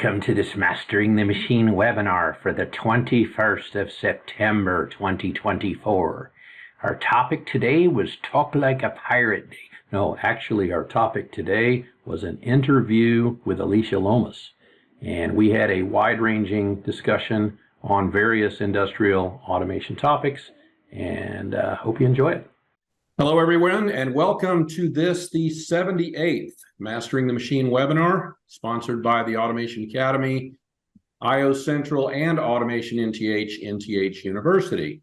Welcome to this Mastering the Machine webinar for the 21st of September 2024. Our topic today was Talk Like a Pirate Day. No, actually our topic today was an interview with Alicia Lomas. And we had a wide-ranging discussion on various industrial automation topics, and hope you enjoy it. Hello, everyone, and welcome to this, the 78th Mastering the Machine webinar, sponsored by the Automation Academy, IO Central, and Automation NTH University.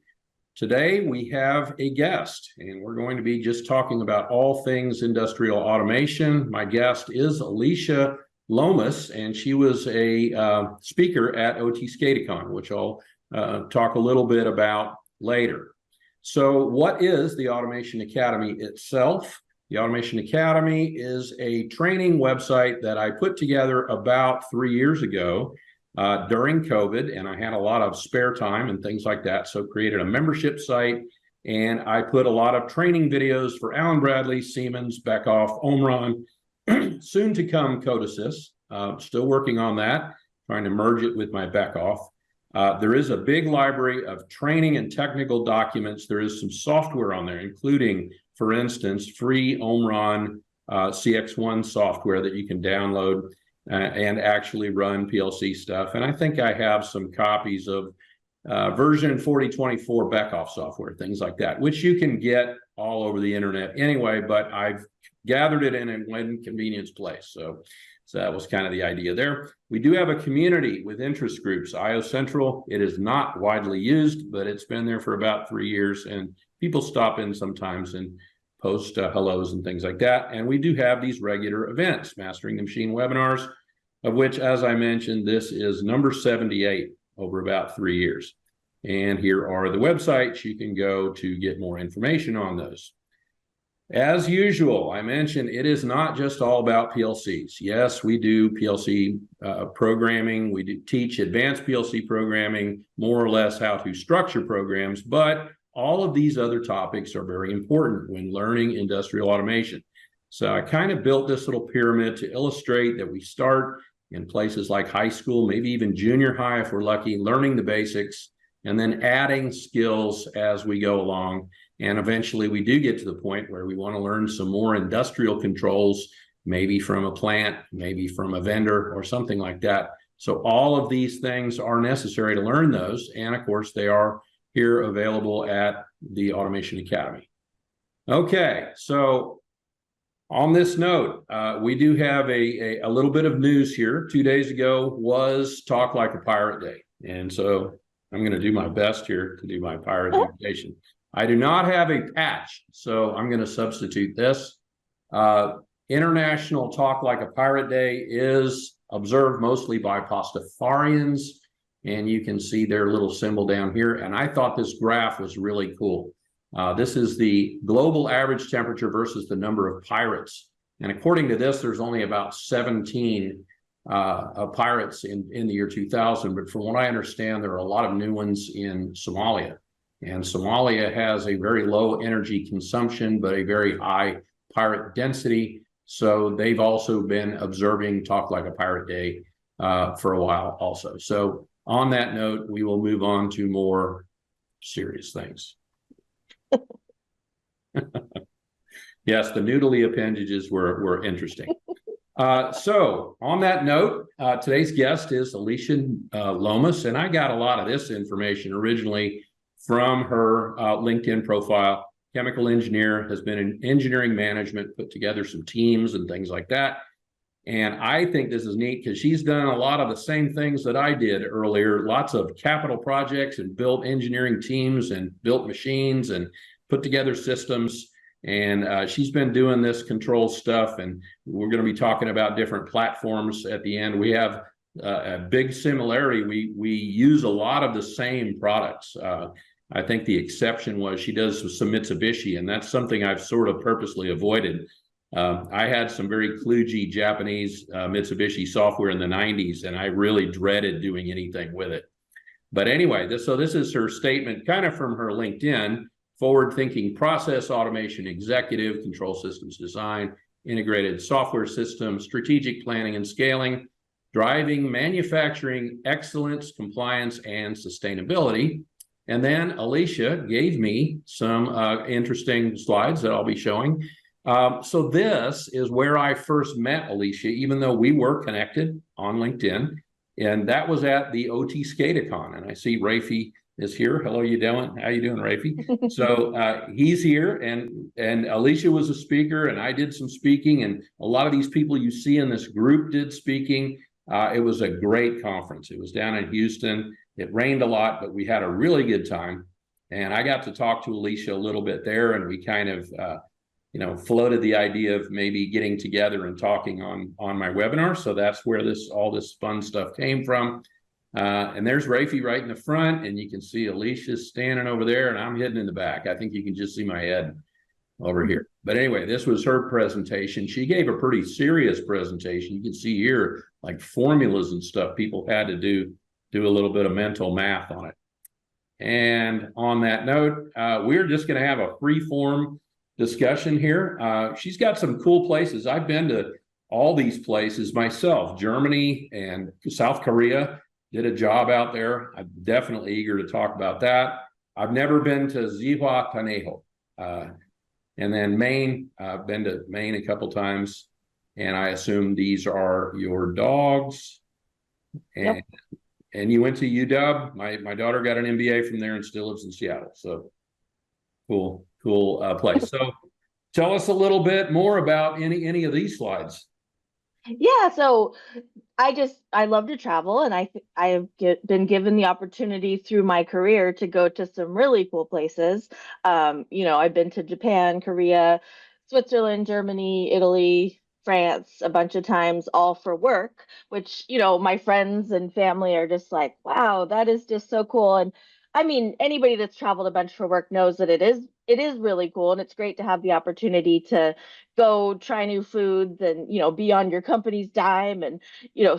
Today, we have a guest, and we're going to be just talking about all things industrial automation. My guest is Alicia Lomas, and she was a speaker at OT Skaticon, which I'll talk a little bit about later. So what is the Automation Academy itself? The Automation Academy is a training website that I put together about 3 years ago during COVID, and I had a lot of spare time and things like that, so created a membership site, and I put a lot of training videos for Allen Bradley, Siemens, Beckhoff, Omron, soon to come Codesys. Still working on that, trying to merge it with my Beckhoff. There is a big library of training and technical documents. There is some software on there, including, for instance, free Omron CX1 software that you can download and actually run PLC stuff. And I think I have some copies of version 4024 Beckhoff software, things like that, which you can get all over the internet anyway, but I've gathered it in one convenience place. So that was kind of the idea there. We do have a community with interest groups. IO Central, it is not widely used, but it's been there for about 3 years, and people stop in sometimes and post hellos and things like that. And we do have these regular events, Mastering the Machine webinars, of which, as I mentioned, this is number 78 over about 3 years. And here are the websites you can go to get more information on those. As usual, I mentioned it is not just all about PLCs. Yes, we do PLC programming. We do teach advanced PLC programming, more or less how to structure programs, but all of these other topics are very important when learning industrial automation. So I kind of built this little pyramid to illustrate that we start in places like high school, maybe even junior high if we're lucky, learning the basics, and then adding skills as we go along. And eventually we do get to the point where we want to learn some more industrial controls, maybe from a plant, maybe from a vendor or something like that. So all of these things are necessary to learn those. And of course, they are here available at the Automation Academy. Okay, so on this note, we do have a little bit of news here. 2 days ago was Talk Like a Pirate Day. And so I'm going to do my best here to do my pirate imitation. I do not have a patch, so I'm going to substitute this. International Talk Like a Pirate Day is observed mostly by Pastafarians, and you can see their little symbol down here. And I thought this graph was really cool. This is the global average temperature versus the number of pirates. And according to this, there's only about 17 pirates in the year 2000. But from what I understand, there are a lot of new ones in Somalia. And Somalia has a very low energy consumption, but a very high pirate density. So they've also been observing Talk Like a Pirate Day for a while also. So on that note, we will move on to more serious things. Yes, the noodly appendages were interesting. So on that note, today's guest is Alicia Lomas, and I got a lot of this information originally from her LinkedIn profile. Chemical engineer, has been in engineering management, put together some teams and things like that. And I think this is neat because she's done a lot of the same things that I did earlier, lots of capital projects and built engineering teams and built machines and put together systems. And she's been doing this control stuff, and we're going to be talking about different platforms at the end. We have a big similarity. We use a lot of the same products. I think the exception was she does some Mitsubishi, and that's something I've sort of purposely avoided. I had some very kludgy Japanese Mitsubishi software in the 90s, and I really dreaded doing anything with it. But anyway, this is her statement kind of from her LinkedIn: forward-thinking process automation executive, control systems design, integrated software systems, strategic planning and scaling, driving manufacturing excellence, compliance, and sustainability. And then Alicia gave me some interesting slides that I'll be showing. So this is where I first met Alicia, even though we were connected on LinkedIn. And that was at the OT SCADACon. And I see Rafi is here. Hello, you doing? How you doing, Rafi? So he's here, and Alicia was a speaker, and I did some speaking, and a lot of these people you see in this group did speaking. It was a great conference. It was down in Houston. It rained a lot, but we had a really good time. And I got to talk to Alicia a little bit there, and we kind of floated the idea of maybe getting together and talking on my webinar. So that's where all this fun stuff came from. And there's Rafi right in the front, and you can see Alicia standing over there, and I'm hidden in the back. I think you can just see my head over here. But anyway, this was her presentation. She gave a pretty serious presentation. You can see here, like formulas and stuff people had to do a little bit of mental math on it. And on that note, we're just going to have a free form discussion here. She's got some cool places. I've been to all these places myself, Germany and South Korea. Did a job out there. I'm definitely eager to talk about that. I've never been to Zihuatanejo. And then Maine, I've been to Maine a couple times, and I assume these are your dogs. And, yep. And you went to UW. My daughter got an MBA from there and still lives in Seattle. So cool place. So tell us a little bit more about any of these slides. Yeah, so I love to travel, and I have been given the opportunity through my career to go to some really cool places. I've been to Japan, Korea, Switzerland, Germany, Italy, France a bunch of times, all for work, which, my friends and family are just like, wow, that is just so cool. And I mean, anybody that's traveled a bunch for work knows that it is really cool, and it's great to have the opportunity to go try new foods and, be on your company's dime and,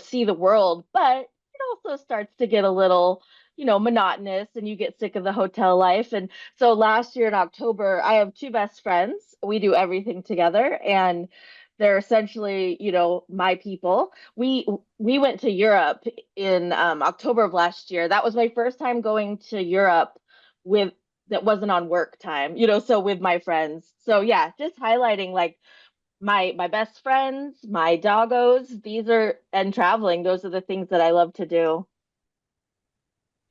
see the world. But it also starts to get a little, monotonous, and you get sick of the hotel life. And so last year in October, I have two best friends. We do everything together, and they're essentially, my people. We went to Europe in October of last year. That was my first time going to Europe that wasn't on work time, so with my friends. So yeah, just highlighting like my best friends, my doggos, and traveling. Those are the things that I love to do.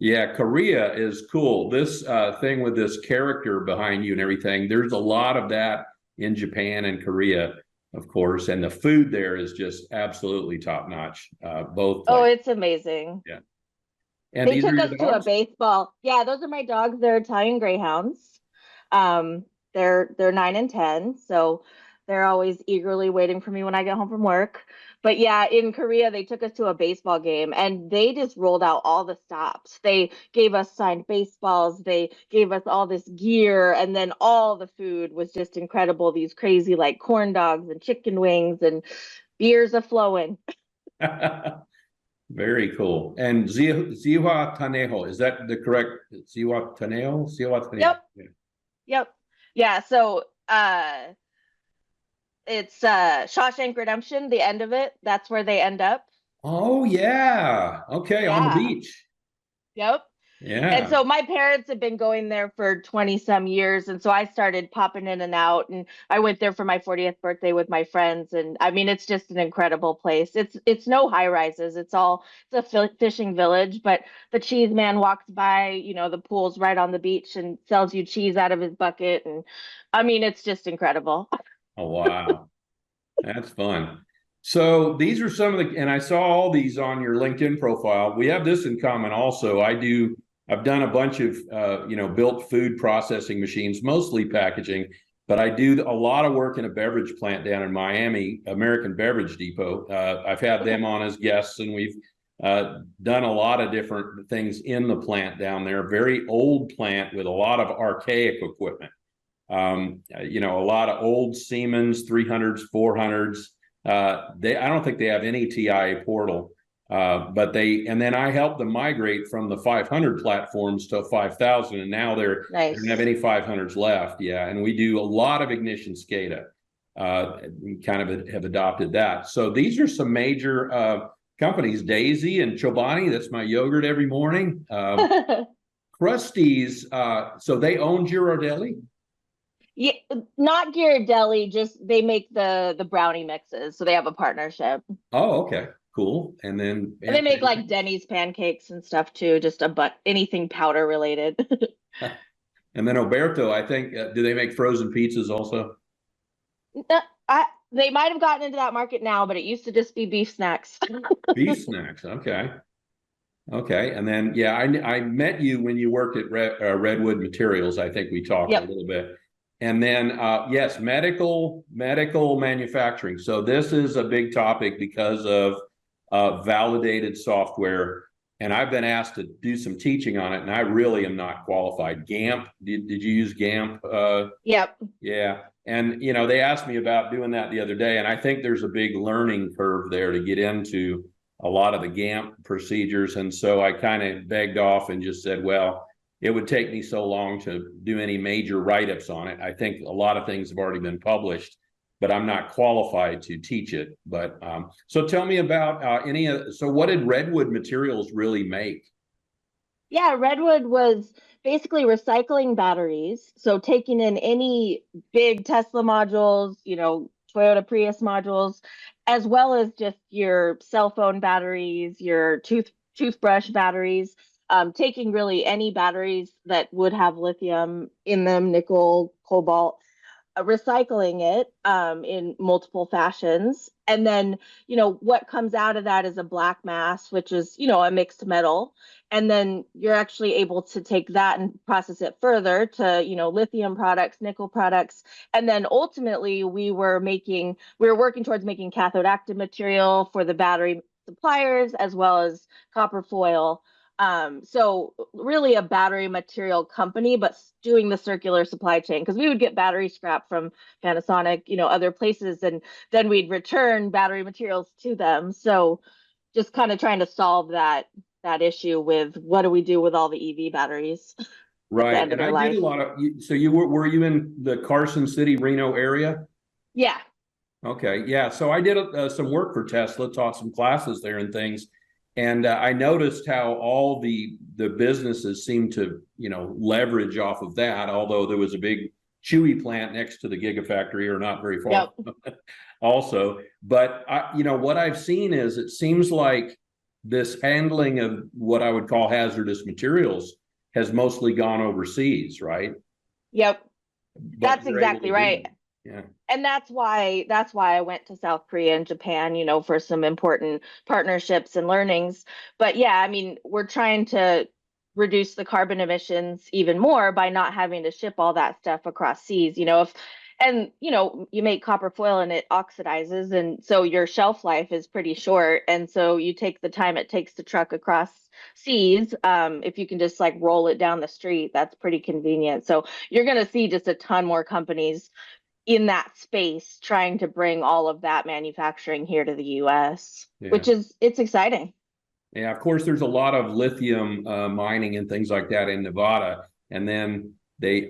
Yeah, Korea is cool. This thing with this character behind you and everything, there's a lot of that in Japan and Korea, of course, and the food there is just absolutely top notch. Both. It's amazing. Yeah. And they took us to a baseball. Yeah, those are my dogs. They're Italian Greyhounds. They're 9 and 10, so they're always eagerly waiting for me when I get home from work. But yeah, in Korea, they took us to a baseball game, and they just rolled out all the stops. They gave us signed baseballs. They gave us all this gear, and then all the food was just incredible. These crazy like corn dogs and chicken wings and beers a-flowing. Very cool. And Zihuatanejo, is that the correct Zihuatanejo? Yep. Yep. Yeah. So it's Shawshank Redemption, the end of it. That's where they end up. Oh yeah. Okay. Yeah. On the beach. Yep. Yeah. And so my parents have been going there for 20 some years. And so I started popping in and out, and I went there for my 40th birthday with my friends. And I mean, it's just an incredible place. It's no high rises. It's a fishing village, but the cheese man walks by, the pool's right on the beach and sells you cheese out of his bucket. And I mean, it's just incredible. Oh, wow. That's fun. So these are some of and I saw all these on your LinkedIn profile. We have this in common also. I've done a bunch of, built food processing machines, mostly packaging, but I do a lot of work in a beverage plant down in Miami, American Beverage Depot. I've had them on as guests, and we've done a lot of different things in the plant down there. Very old plant with a lot of archaic equipment. A lot of old Siemens 300s, 400s. I don't think they have any TIA portal. But then I helped them migrate from the 500 platforms to 5,000, and now they don't have any 500s left. Yeah, and we do a lot of ignition SCADA. We kind of have adopted that. So these are some major companies, Daisy and Chobani. That's my yogurt every morning. Krusty's, so they own Ghirardelli? Yeah, not Ghirardelli, just they make the brownie mixes, so they have a partnership. Oh, okay, cool. And then And they make like Denny's pancakes and stuff too, just anything powder related. and then Oberto, I think, do they make frozen pizzas also? They might have gotten into that market now, but it used to just be beef snacks. Beef snacks, okay. Okay, and then yeah, I met you when you worked at Redwood Materials. I think we talked a little bit, and then yes, medical manufacturing. So this is a big topic because of validated software, and I've been asked to do some teaching on it, and I really am not qualified. GAMP, did you use GAMP? Yep. Yeah, and you know they asked me about doing that the other day, and I think there's a big learning curve there to get into a lot of the GAMP procedures. And so I kind of begged off and just said, well, it would take me so long to do any major write-ups on it. I think a lot of things have already been published, but I'm not qualified to teach it. But so tell me about so what did Redwood Materials really make? Yeah, Redwood was basically recycling batteries. So taking in any big Tesla modules, Toyota Prius modules, as well as just your cell phone batteries, your toothbrush batteries, taking really any batteries that would have lithium in them, nickel, cobalt, recycling it in multiple fashions. And then, what comes out of that is a black mass, which is, a mixed metal. And then you're actually able to take that and process it further to, lithium products, nickel products. And then ultimately we were working towards making cathode active material for the battery suppliers, as well as copper foil. So really a battery material company, but doing the circular supply chain, because we would get battery scrap from Panasonic, other places, and then we'd return battery materials to them. So just kind of trying to solve that issue with what do we do with all the EV batteries Right. at the end And of their I life. did a lot of, so were you in the Carson City, Reno area? Yeah. Okay. Yeah. So I did some work for Tesla, taught some classes there and things. And I noticed how all the businesses seem to, leverage off of that, although there was a big Chewy plant next to the Gigafactory or not very far also. But, what I've seen is it seems like this handling of what I would call hazardous materials has mostly gone overseas, right? Yep. But that's exactly right. Yeah. And that's why I went to South Korea and Japan, for some important partnerships and learnings. But yeah, I mean, we're trying to reduce the carbon emissions even more by not having to ship all that stuff across seas. You make copper foil and it oxidizes, and so your shelf life is pretty short. And so you take the time it takes to truck across seas. If you can just like roll it down the street, that's pretty convenient. So you're going to see just a ton more companies in that space trying to bring all of that manufacturing here to the US, which it's exciting. Yeah, of course, there's a lot of lithium mining and things like that in Nevada. And then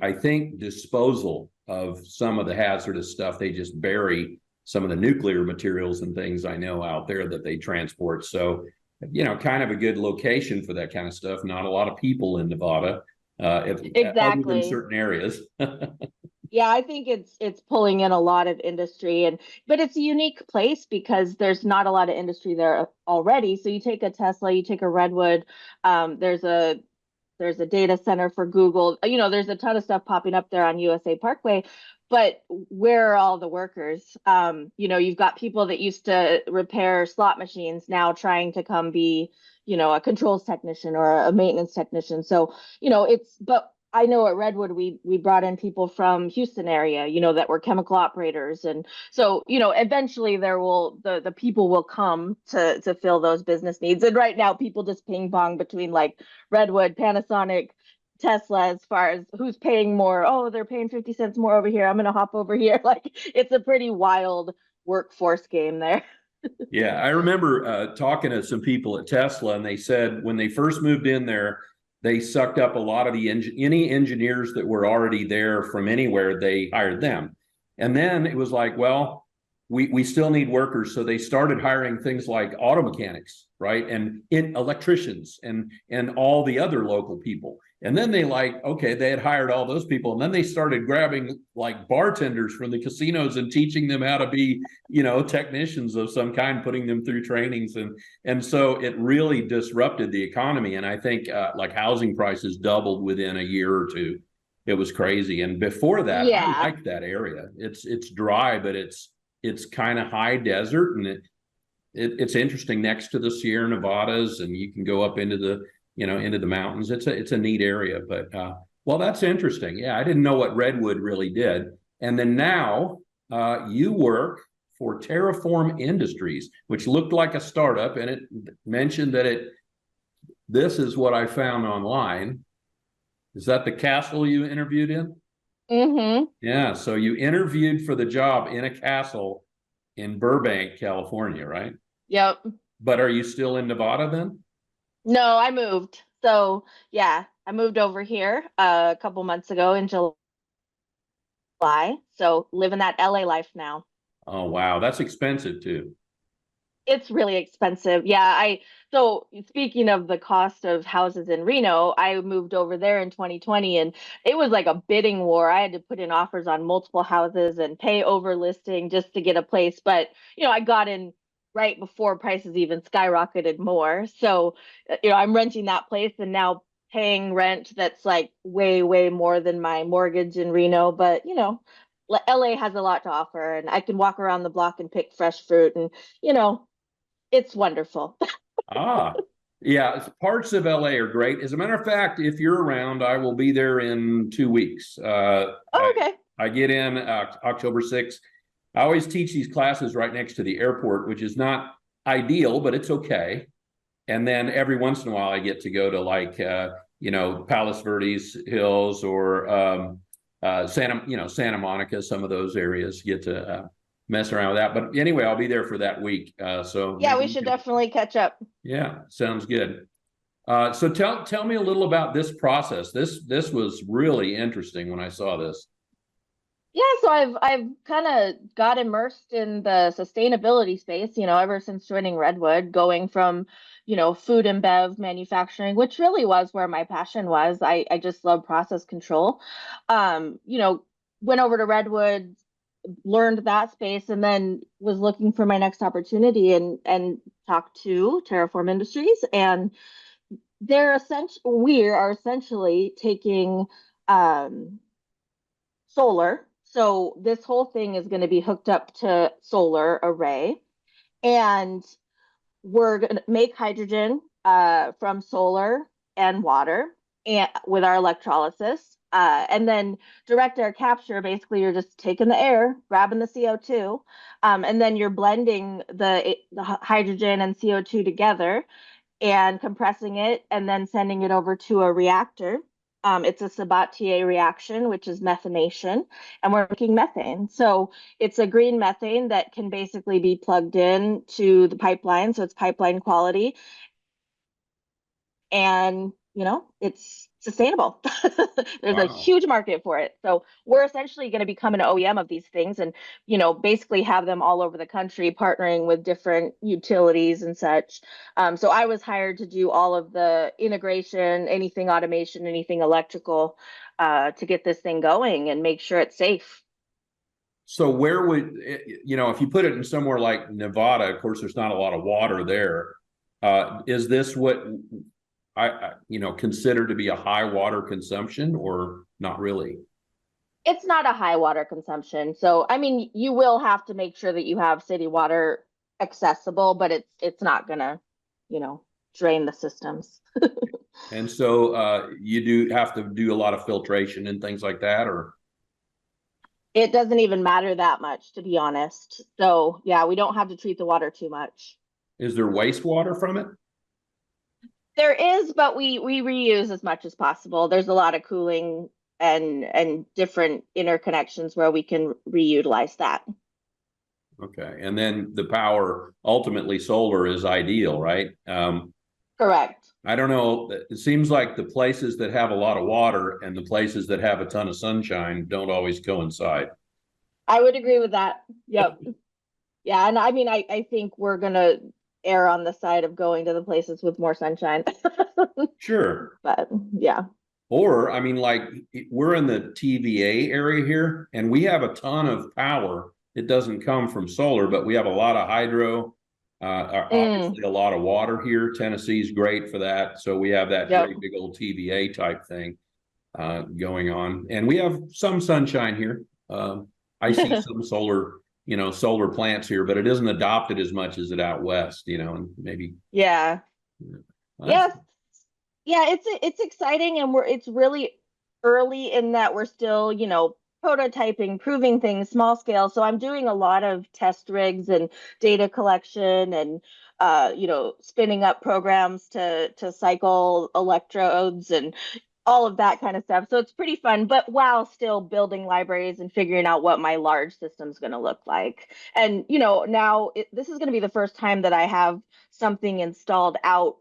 I think, disposal of some of the hazardous stuff, they just bury some of the nuclear materials and things I know out there that they transport. So, kind of a good location for that kind of stuff. Not a lot of people in Nevada, Exactly. other than certain areas. Yeah, I think it's pulling in a lot of industry, but it's a unique place because there's not a lot of industry there already. So you take a Tesla, you take a Redwood, there's a data center for Google. There's a ton of stuff popping up there on USA Parkway, but where are all the workers? You've got people that used to repair slot machines now trying to come be, a controls technician or a maintenance technician. So, but I know at Redwood, we brought in people from Houston area, that were chemical operators. And so, eventually the people will come to fill those business needs. And right now people just ping pong between like Redwood, Panasonic, Tesla, as far as who's paying more. Oh, they're paying 50 cents more over here. I'm going to hop over here. Like it's a pretty wild workforce game there. Yeah, I remember talking to some people at Tesla, and they said when they first moved in there, they sucked up a lot of any engineers that were already there from anywhere. They hired them, and then it was like, well, we still need workers. So they started hiring things like auto mechanics, right? And electricians and all the other local people. And then they they had hired all those people. And then they started grabbing like bartenders from the casinos and teaching them how to be, technicians of some kind, putting them through trainings. And so it really disrupted the economy. And I think like housing prices doubled within a year or two. It was crazy. And before that, I Yeah. like that area. It's dry, but it's kind of high desert, and it's interesting next to the Sierra Nevadas, and you can go up into the into the mountains. It's a neat area. But well, that's interesting. Yeah, I didn't know what Redwood really did. And then now you work for Terraform Industries, which looked like a startup, and it mentioned that this is what I found online. Is that the castle you interviewed in? Mm-hmm. Yeah, so you interviewed for the job in a castle in Burbank, California, right? Yep. But are you still in Nevada then? No, I moved. So yeah, I moved over here a couple months ago in July. So living that LA life now. Oh, wow, that's expensive too. It's really expensive. Yeah, so speaking of the cost of houses in Reno, I moved over there in 2020 and it was like a bidding war. I had to put in offers on multiple houses and pay over listing just to get a place. But, I got in right before prices even skyrocketed more. So, I'm renting that place and now paying rent that's like way, way more than my mortgage in Reno. But, LA has a lot to offer and I can walk around the block and pick fresh fruit and, it's wonderful. Ah, yeah, parts of LA are great. As a matter of fact, if you're around, I will be there in 2 weeks. Oh, okay. I get in October 6th. I always teach these classes right next to the airport, which is not ideal, but it's okay. And then every once in a while, I get to go to Palos Verdes Hills or Santa Monica, some of those areas, get to mess around with that. But anyway, I'll be there for that week. So Yeah, we should definitely catch up. yeah, sounds good. So tell me a little about this process. This was really interesting when I saw this. Yeah, so I've kind of got immersed in the sustainability space, ever since joining Redwood, going from, food and bev manufacturing, which really was where my passion was. I just love process control. Went over to Redwood, learned that space, and then was looking for my next opportunity and talked to Terraform Industries, and we are essentially taking solar. So this whole thing is going to be hooked up to solar array, and we're going to make hydrogen from solar and water and with our electrolysis. And then direct air capture, basically you're just taking the air, grabbing the CO2, and then you're blending the hydrogen and CO2 together and compressing it and then sending it over to a reactor. It's a Sabatier reaction, which is methanation, and we're making methane. So it's a green methane that can basically be plugged in to the pipeline. So it's pipeline quality. And, it's sustainable. There's a Wow. huge market for it. So we're essentially going to become an OEM of these things and, basically have them all over the country partnering with different utilities and such. So I was hired to do all of the integration, anything automation, anything electrical, to get this thing going and make sure it's safe. So where would if you put it in somewhere like Nevada, of course, there's not a lot of water there. Is this what I consider to be a high water consumption, or not really? It's not a high water consumption. So, I mean, you will have to make sure that you have city water accessible, but it's not gonna, drain the systems. And so you do have to do a lot of filtration and things like that, or It doesn't even matter that much, to be honest. So, yeah, we don't have to treat the water too much. is there wastewater from it? There is, but we reuse as much as possible. There's a lot of cooling and different interconnections where we can reutilize that. Okay. And then the power, ultimately solar is ideal, right? Correct. I don't know. It seems like the places that have a lot of water and the places that have a ton of sunshine don't always coincide. I would agree with that. Yep. Yeah, and I mean, I think we're gonna err on the side of going to the places with more sunshine. Sure. But yeah. Or, I mean, like we're in the TVA area here, and we have a ton of power. It doesn't come from solar, but we have a lot of hydro, Mm, obviously a lot of water here. Tennessee's great for that. So we have that yep. great big old TVA type thing going on. And we have some sunshine here. I see some solar, solar plants here, but it isn't adopted as much as it out west, and maybe. Yeah. That's, Yes. Yeah, it's exciting, and it's really early in that we're still, prototyping, proving things small scale. So I'm doing a lot of test rigs and data collection and spinning up programs to cycle electrodes and all of that kind of stuff. So it's pretty fun, but while still building libraries and figuring out what my large system's going to look like. And now this is going to be the first time that I have something installed out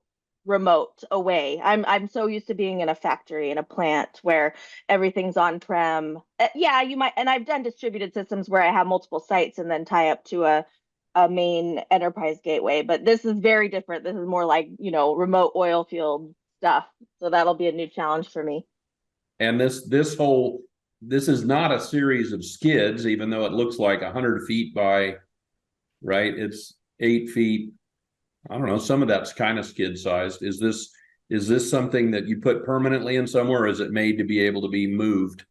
remote away. I'm so used to being in a factory, in a plant where everything's on prem. Yeah, you might, and I've done distributed systems where I have multiple sites and then tie up to a main enterprise gateway, but this is very different. This is more like, remote oil field stuff. So that'll be a new challenge for me. and this is not a series of skids, even though it looks like 100 feet by, right? It's 8 feet. I don't know. Some of that's kind of skid sized. Is this something that you put permanently in somewhere, or is it made to be able to be moved?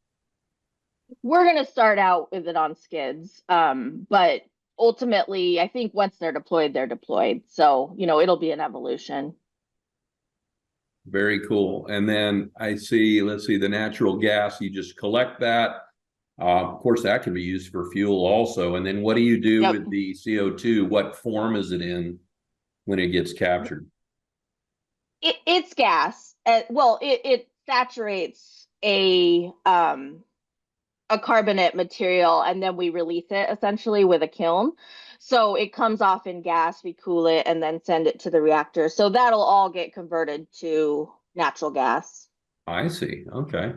We're going to start out with it on skids. But ultimately, I think once they're deployed, they're deployed. So, it'll be an evolution. Very cool. And then I see, let's see, the natural gas, you just collect that. Of course, that can be used for fuel also. And then what do you do Yep. with the CO2? What form is it in when it gets captured? It's gas. Well, it saturates a carbonate material, and then we release it essentially with a kiln. So it comes off in gas, we cool it, and then send it to the reactor. So that'll all get converted to natural gas. I see. Okay.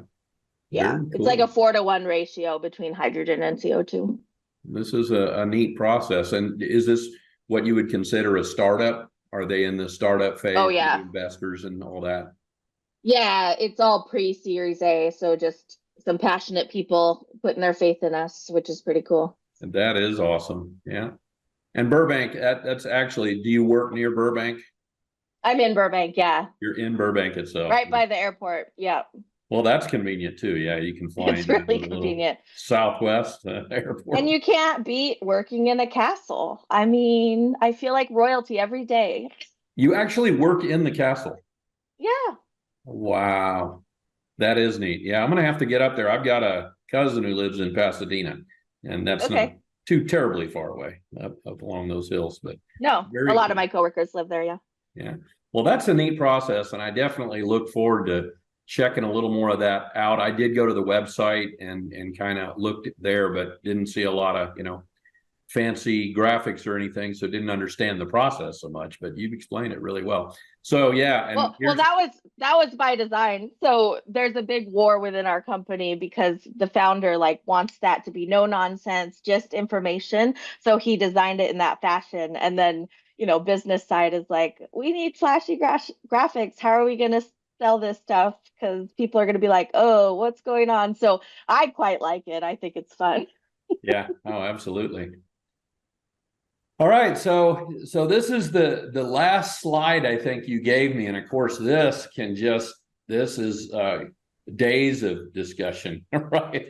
Yeah, Very it's like a cool. 4-to-1 ratio between hydrogen and CO2. This is a neat process. And is this what you would consider a startup? Are they in the startup Oh phase with yeah. investors and all that? Yeah, it's all pre-Series A, so just some passionate people putting their faith in us, which is pretty cool. And that is awesome. Yeah. And Burbank, that's actually, do you work near Burbank? I'm in Burbank, yeah. You're in Burbank itself. Right by the airport. Yeah. Well, that's convenient too. Yeah, you can fly It's into really the little convenient. Southwest And airport. you can't beat working in a castle. I mean, I feel like royalty every day. You actually work in the castle. Yeah. Wow. That is neat. Yeah, I'm going to have to get up there. I've got a cousin who lives in Pasadena, and that's not Okay. too terribly far away up along those hills, but No, a very lot of cool. my coworkers live there. Yeah. Yeah. Well, that's a neat process, and I definitely look forward to checking a little more of that out. I did go to the website and kind of looked there, but didn't see a lot of, fancy graphics or anything, so didn't understand the process so much, but you've explained it really well. So yeah, and Well, that was by design. So there's a big war within our company because the founder wants that to be no nonsense, just information. So he designed it in that fashion, and then business side is like, we need flashy graphics. How are we going to sell this stuff? Because people are going to be like, oh, what's going on? So I quite like it. I think it's fun. yeah, oh, absolutely. All right, so this is the last slide I think you gave me, and of course this is days of discussion, right?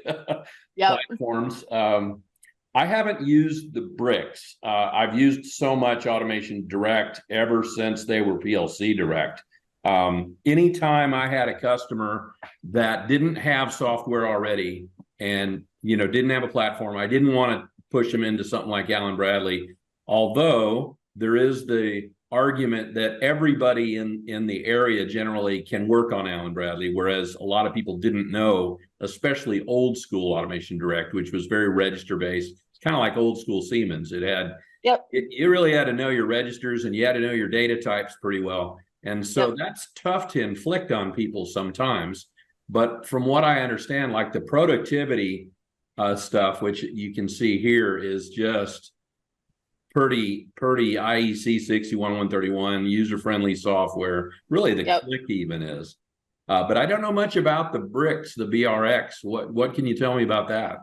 Yep. Platforms. I haven't used the bricks. I've used so much Automation Direct ever since they were PLC Direct. Anytime I had a customer that didn't have software already and didn't have a platform, I didn't want to push them into something like Allen Bradley. Although there is the argument that everybody in the area generally can work on Allen Bradley, whereas a lot of people didn't know, especially old school Automation Direct, which was very register based. It's kind of like old school Siemens. Yep. You really had to know your registers and you had to know your data types pretty well. And so Yep. that's tough to inflict on people sometimes. But from what I understand, like the productivity stuff, which you can see here, is just pretty IEC 61131 user-friendly software. Really, the Yep. click even is. But I don't know much about the bricks, the BRX. What can you tell me about that?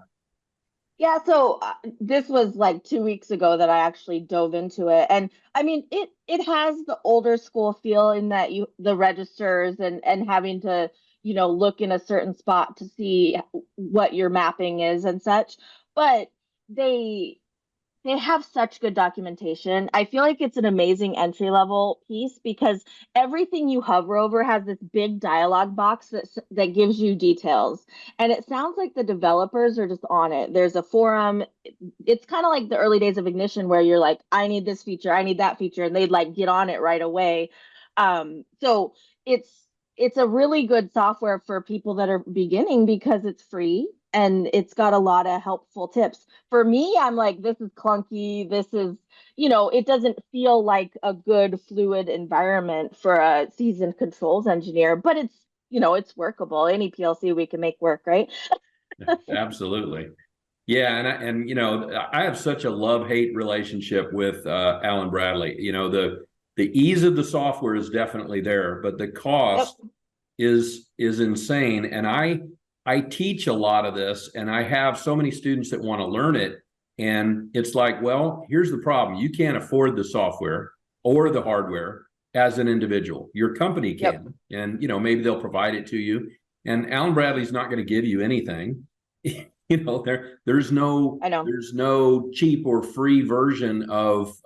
Yeah, so this was like 2 weeks ago that I actually dove into it, and I mean it has the older school feel in that the registers and having to look in a certain spot to see what your mapping is and such, but they they have such good documentation. I feel like it's an amazing entry level piece because everything you hover over has this big dialog box that gives you details. And it sounds like the developers are just on it. There's a forum. It's kind of like the early days of Ignition where you're like, I need this feature, I need that feature, and they'd like get on it right away. So it's a really good software for people that are beginning because it's free and it's got a lot of helpful tips. For me, I'm like, this is clunky. This is, it doesn't feel like a good fluid environment for a seasoned controls engineer, but it's workable. Any PLC we can make work, right? Absolutely. Yeah, I have such a love-hate relationship with Alan Bradley. The ease of the software is definitely there, but the Yep. cost is insane. And I teach a lot of this, and I have so many students that want to learn it. And it's like, well, here's the problem. You can't afford the software or the hardware as an individual. Your company can, and maybe they'll provide it to you. And Alan Bradley's not going to give you anything. There's no cheap or free version of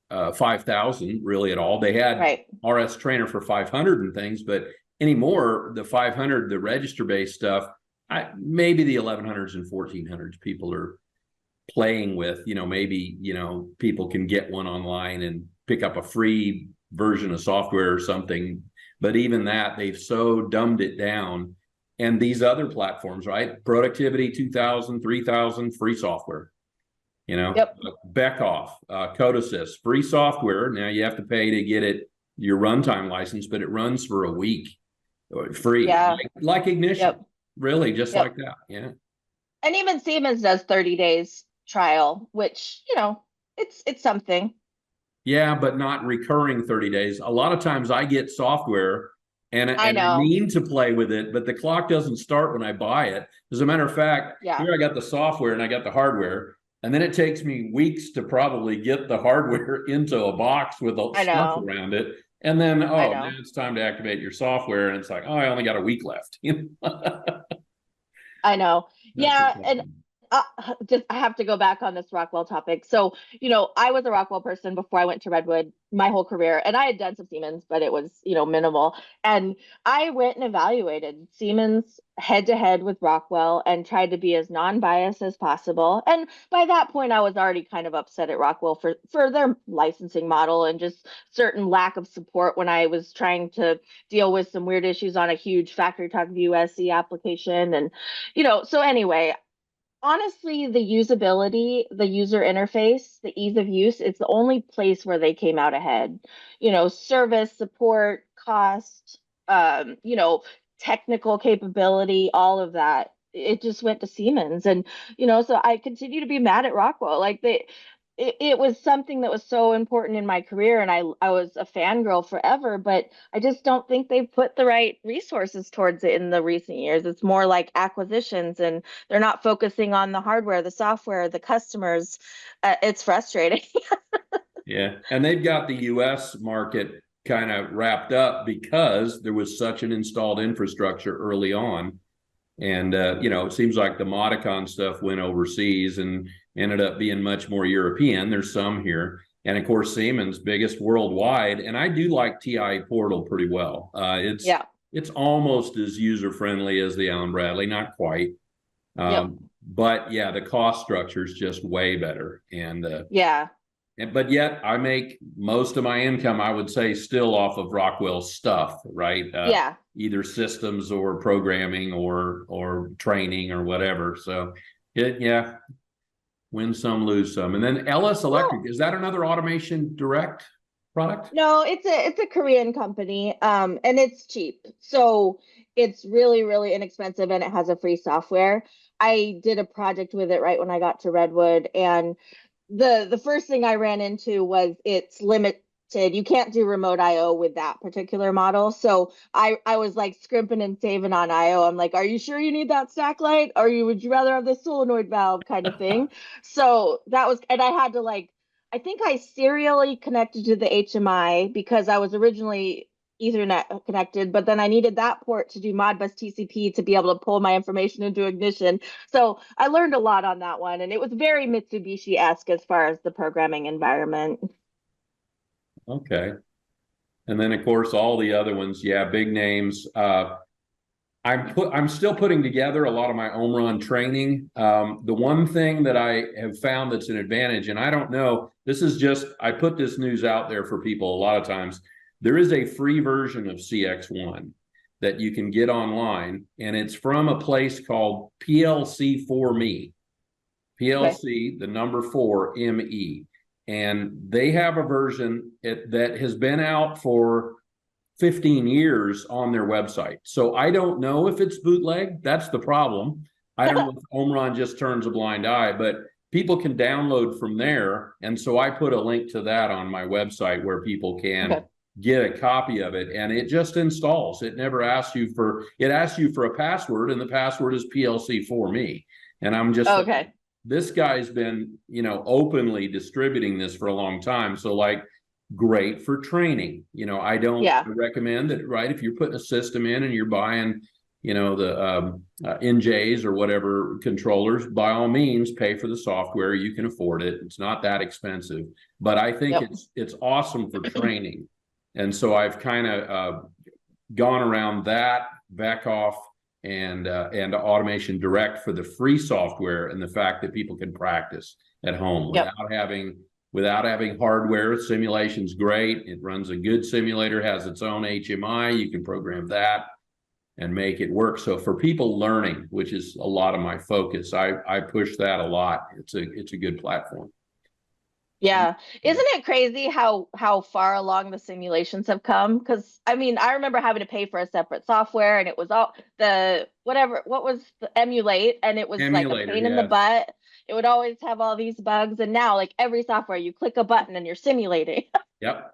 5,000 really at all. They had Right. RS Trainer for 500 and things, but anymore, the 500, the register-based stuff, maybe the 1100s and 1400s people are playing with. Maybe people can get one online and pick up a free version of software or something. But even that, they've so dumbed it down. And these other platforms, right? Productivity 2000, 3000, free software. Yep. Beckhoff, Codesys, free software. Now you have to pay to get your runtime license, but it runs for a week, free. Yeah. Like Ignition, Yep. really, just Yep. like that. Yeah. And even Siemens does 30 days trial, which, it's something. Yeah, but not recurring 30 days. A lot of times I get software and I I know. mean to play with it, but the clock doesn't start when I buy it. As a matter of fact, Yeah. here I got the software and I got the hardware, and then it takes me weeks to probably get the hardware into a box with I stuff know. around it. And then, I now know. it's time to activate your software. And it's like, I only got a week left. I know. That's the Yeah, and problem. uh, I have to go back on this Rockwell topic. So, I was a Rockwell person before I went to Redwood my whole career, and I had done some Siemens, but it was, minimal. And I went and evaluated Siemens head to head with Rockwell and tried to be as non-biased as possible. And by that point, I was already kind of upset at Rockwell for their licensing model and just certain lack of support when I was trying to deal with some weird issues on a huge factory talk view SE application. And, so anyway, honestly, the usability, the user interface, the ease of use, it's the only place where they came out ahead. Service, support, cost, technical capability, all of that. It just went to Siemens. And, so I continue to be mad at Rockwell. Like it was something that was so important in my career, and I was a fangirl forever, but I just don't think they've put the right resources towards it in the recent years. It's more like acquisitions, and they're not focusing on the hardware, the software, the customers. It's frustrating. Yeah. And they've got the US market kind of wrapped up because there was such an installed infrastructure early on. And, it seems like the Modicon stuff went overseas and ended up being much more European. There's some here. And of course, Siemens, biggest worldwide. And I do like TI Portal pretty well. Yeah. It's almost as user friendly as the Allen Bradley, not quite. Yep. But yeah, the cost structure is just way better. Yeah. But yet I make most of my income, I would say, still off of Rockwell stuff, right? Yeah. Either systems or programming or training or whatever. So win some, lose some. And then Ellis Electric, is that another Automation Direct product? No, it's a Korean company, and it's cheap. So it's really, really inexpensive, and it has a free software. I did a project with it right when I got to Redwood, and the first thing I ran into was it's limited. You can't do remote IO with that particular model. So I was like scrimping and saving on IO. I'm like, are you sure you need that stack light? Or would you rather have the solenoid valve kind of thing? So that was, and I had to like, I think I serially connected to the HMI because I was originally Ethernet connected, but then I needed that port to do Modbus TCP to be able to pull my information into Ignition. So I learned a lot on that one, and it was very Mitsubishi-esque as far as the programming environment. Okay. And then of course all the other ones, yeah, big names. I'm still putting together a lot of my Omron training. The one thing that I have found that's an advantage, and I don't know, this is just, I put this news out there for people a lot of times. There is a free version of CX1 that you can get online, and it's from a place called PLC 4Me. PLC, okay. The number 4ME. And they have a version that has been out for 15 years on their website. So I don't know if it's bootleg. That's the problem. I don't know if Omron just turns a blind eye, but people can download from there. And so I put a link to that on my website where people can get a copy of it, and it just installs. It never asks you for, it asks you for a password, and the password is PLC4Me. And I'm just, okay. This guy's been, openly distributing this for a long time. So like, great for training. I don't recommend that, right? If you're putting a system in and you're buying, the NJs or whatever controllers, by all means, pay for the software. You can afford it. It's not that expensive, but I think it's awesome for training. And so I've kind of gone around that, back off, and Automation Direct for the free software, and the fact that people can practice at home without having hardware. Simulation's great. It runs a good simulator, has its own HMI. You can program that and make it work. So for people learning, which is a lot of my focus, I push that a lot. It's a good platform. Yeah. Isn't it crazy how far along the simulations have come? Because I mean, I remember having to pay for a separate software, and it was all what was the emulate, and it was like a pain in the butt. It would always have all these bugs, and now like every software, you click a button and you're simulating. Yep.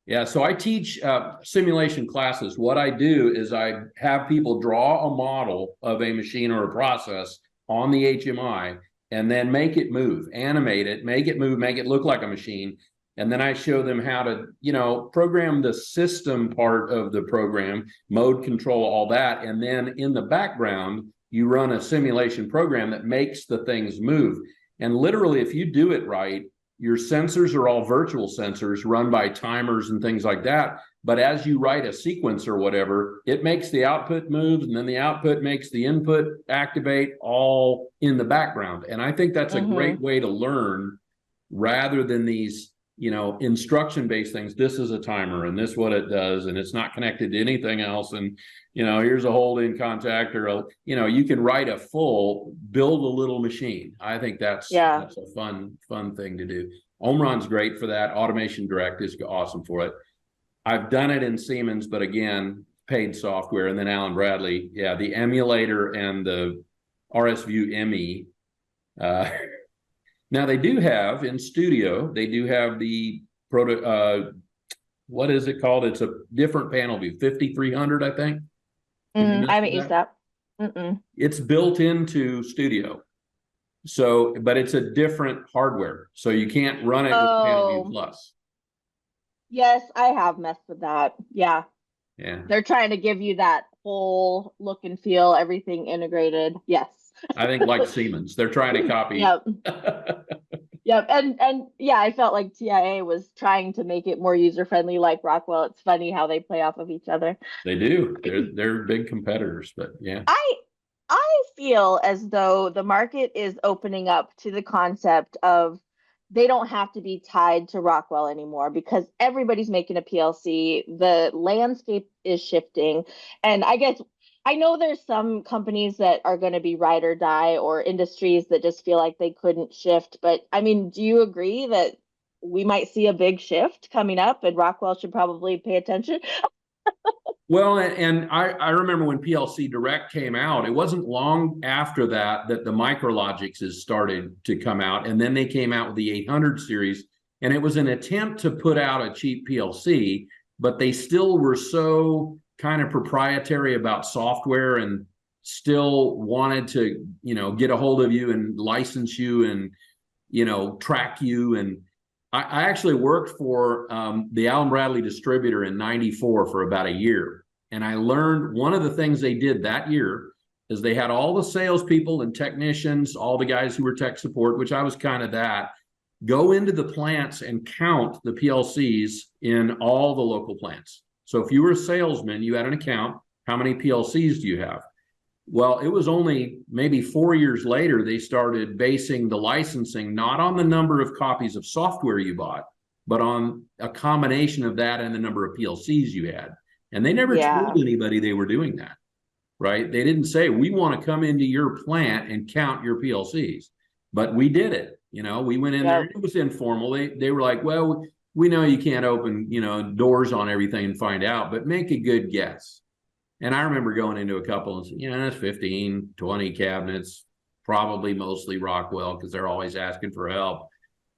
Yeah, so I teach simulation classes. What I do is I have people draw a model of a machine or a process on the HMI, and then make it move, animate it, make it move, make it look like a machine. And then I show them how to, program the system part of the program, mode control, all that. And then in the background, you run a simulation program that makes the things move. And literally, if you do it right, your sensors are all virtual sensors run by timers and things like that. But as you write a sequence or whatever, it makes the output move, and then the output makes the input activate, all in the background. And I think that's a great way to learn, rather than these, instruction-based things. This is a timer, and this is what it does, and it's not connected to anything else. And, here's a hold-in contact, or, you can write build a little machine. I think that's a fun thing to do. Omron's great for that. Automation Direct is awesome for it. I've done it in Siemens, but again, paid software. And then Alan Bradley, the emulator and the RSView ME. Now they do have in studio, they do have the what is it called? It's a different panel view, 5300, I think. I haven't used that. It's built into studio. So, but it's a different hardware. So you can't run it with Panel View Plus. Yes, I have messed with that. Yeah. They're trying to give you that whole look and feel, everything integrated. Yes. I think like Siemens, they're trying to copy. Yep. And yeah, I felt like TIA was trying to make it more user friendly like Rockwell. It's funny how they play off of each other. They do. They're big competitors, but yeah. I feel as though the market is opening up to the concept of they don't have to be tied to Rockwell anymore, because everybody's making a PLC. The landscape is shifting. And I know there's some companies that are going to be ride or die, or industries that just feel like they couldn't shift. But I mean, do you agree that we might see a big shift coming up, and Rockwell should probably pay attention? Well, and I remember when PLC Direct came out, it wasn't long after that that the Micrologics has started to come out. And then they came out with the 800 series. And it was an attempt to put out a cheap PLC, but they still were so kind of proprietary about software and still wanted to, get a hold of you and license you and, track you. And I actually worked for the Allen Bradley distributor in '94 for about a year. And I learned one of the things they did that year is they had all the salespeople and technicians, all the guys who were tech support, which I was kind of that, go into the plants and count the PLCs in all the local plants. So if you were a salesman, you had an account. How many PLCs do you have? Well, it was only maybe 4 years later, they started basing the licensing not on the number of copies of software you bought, but on a combination of that and the number of PLCs you had. And they never Yeah. told anybody they were doing that, right? They didn't say, we want to come into your plant and count your PLCs, but we did it. We went in there, Yep. it was informal. They were like, well, we know you can't open, doors on everything and find out, but make a good guess. And I remember going into a couple and saying, that's 15, 20 cabinets, probably mostly Rockwell because they're always asking for help.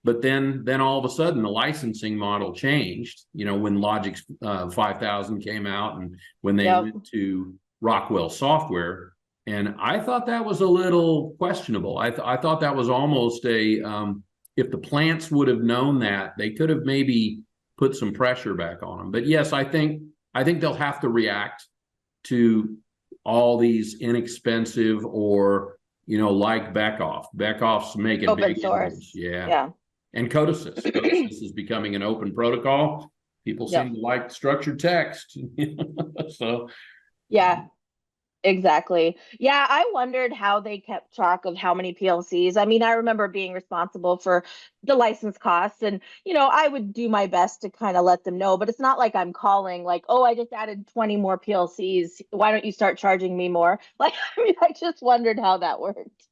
But then all of a sudden the licensing model changed, when Logix 5000 came out and when they Yep. went to Rockwell software. And I thought that was a little questionable. I thought that was almost if the plants would have known that, they could have maybe put some pressure back on them. But yes, I think they'll have to react to all these inexpensive or, like Beckhoff. Beckhoff's making Open big source. inroads. Yeah. Yeah. And Codesys. Codesys is becoming an open protocol. People Yep. seem to like structured text. So Yeah. Exactly. Yeah, I wondered how they kept track of how many PLCs. I mean, I remember being responsible for the license costs and, I would do my best to kind of let them know, but it's not like I'm calling like, "Oh, I just added 20 more PLCs. Why don't you start charging me more?" Like, I mean, I just wondered how that worked.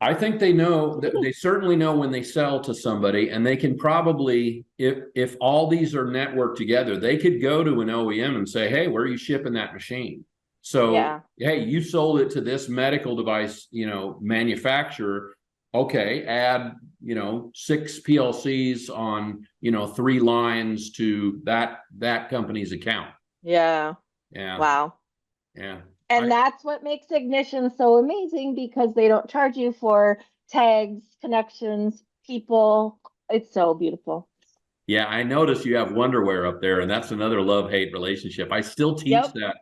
I think they know that they certainly know when they sell to somebody, and they can probably, if all these are networked together, they could go to an OEM and say, "Hey, where are you shipping that machine?" So, Yeah. hey, you sold it to this medical device, manufacturer. Okay, add, 6 PLCs on, 3 lines to that company's account. Yeah. Yeah, Wow. yeah. And that's what makes Ignition so amazing because they don't charge you for tags, connections, people. It's so beautiful. Yeah, I notice you have Wonderware up there, and that's another love-hate relationship. I still teach Yep. that,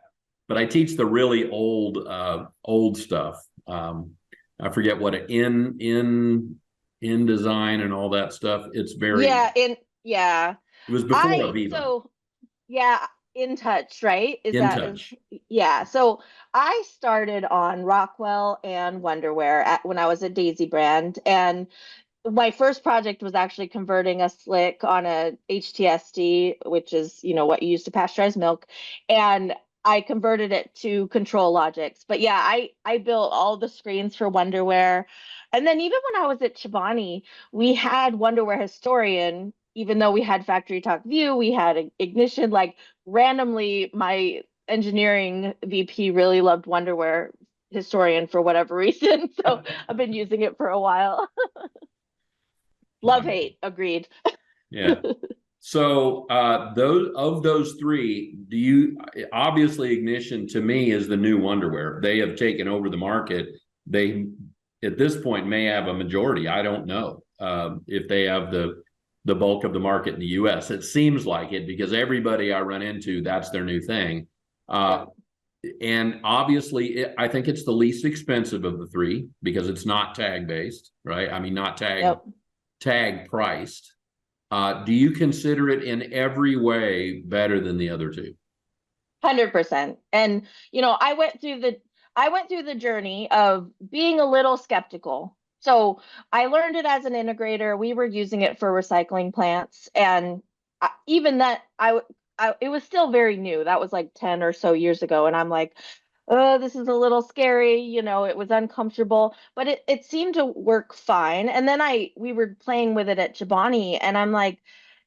but I teach the really old stuff. I forget what in design and all that stuff. It's very. Yeah, yeah. It was before Aviva. Yeah, In Touch, right? In Touch. Yeah. So I started on Rockwell and Wonderware when I was at Daisy Brand, and my first project was actually converting a slick on a HTSD, which is, what you use to pasteurize milk. And I converted it to control logics. But yeah, I built all the screens for Wonderware. And then even when I was at Chobani, we had Wonderware Historian, even though we had Factory Talk View, we had Ignition, like randomly my engineering VP really loved Wonderware Historian for whatever reason. So I've been using it for a while. Love hate, agreed. Yeah. So those 3, do you obviously Ignition to me is the new Wonderware. They have taken over the market. They at this point may have a majority. I don't know if they have the bulk of the market in the US. It seems like it because everybody I run into, that's their new thing. And obviously, I think it's the least expensive of the 3 because it's not tag based, right? I mean, not tag priced. Do you consider it in every way better than the other 2? 100%. And I went through the journey of being a little skeptical. So I learned it as an integrator. We were using it for recycling plants, and even that it was still very new. That was like 10 or so years ago, and I'm like, oh, this is a little scary. It was uncomfortable, but it seemed to work fine. And then we were playing with it at Chobani, and I'm like,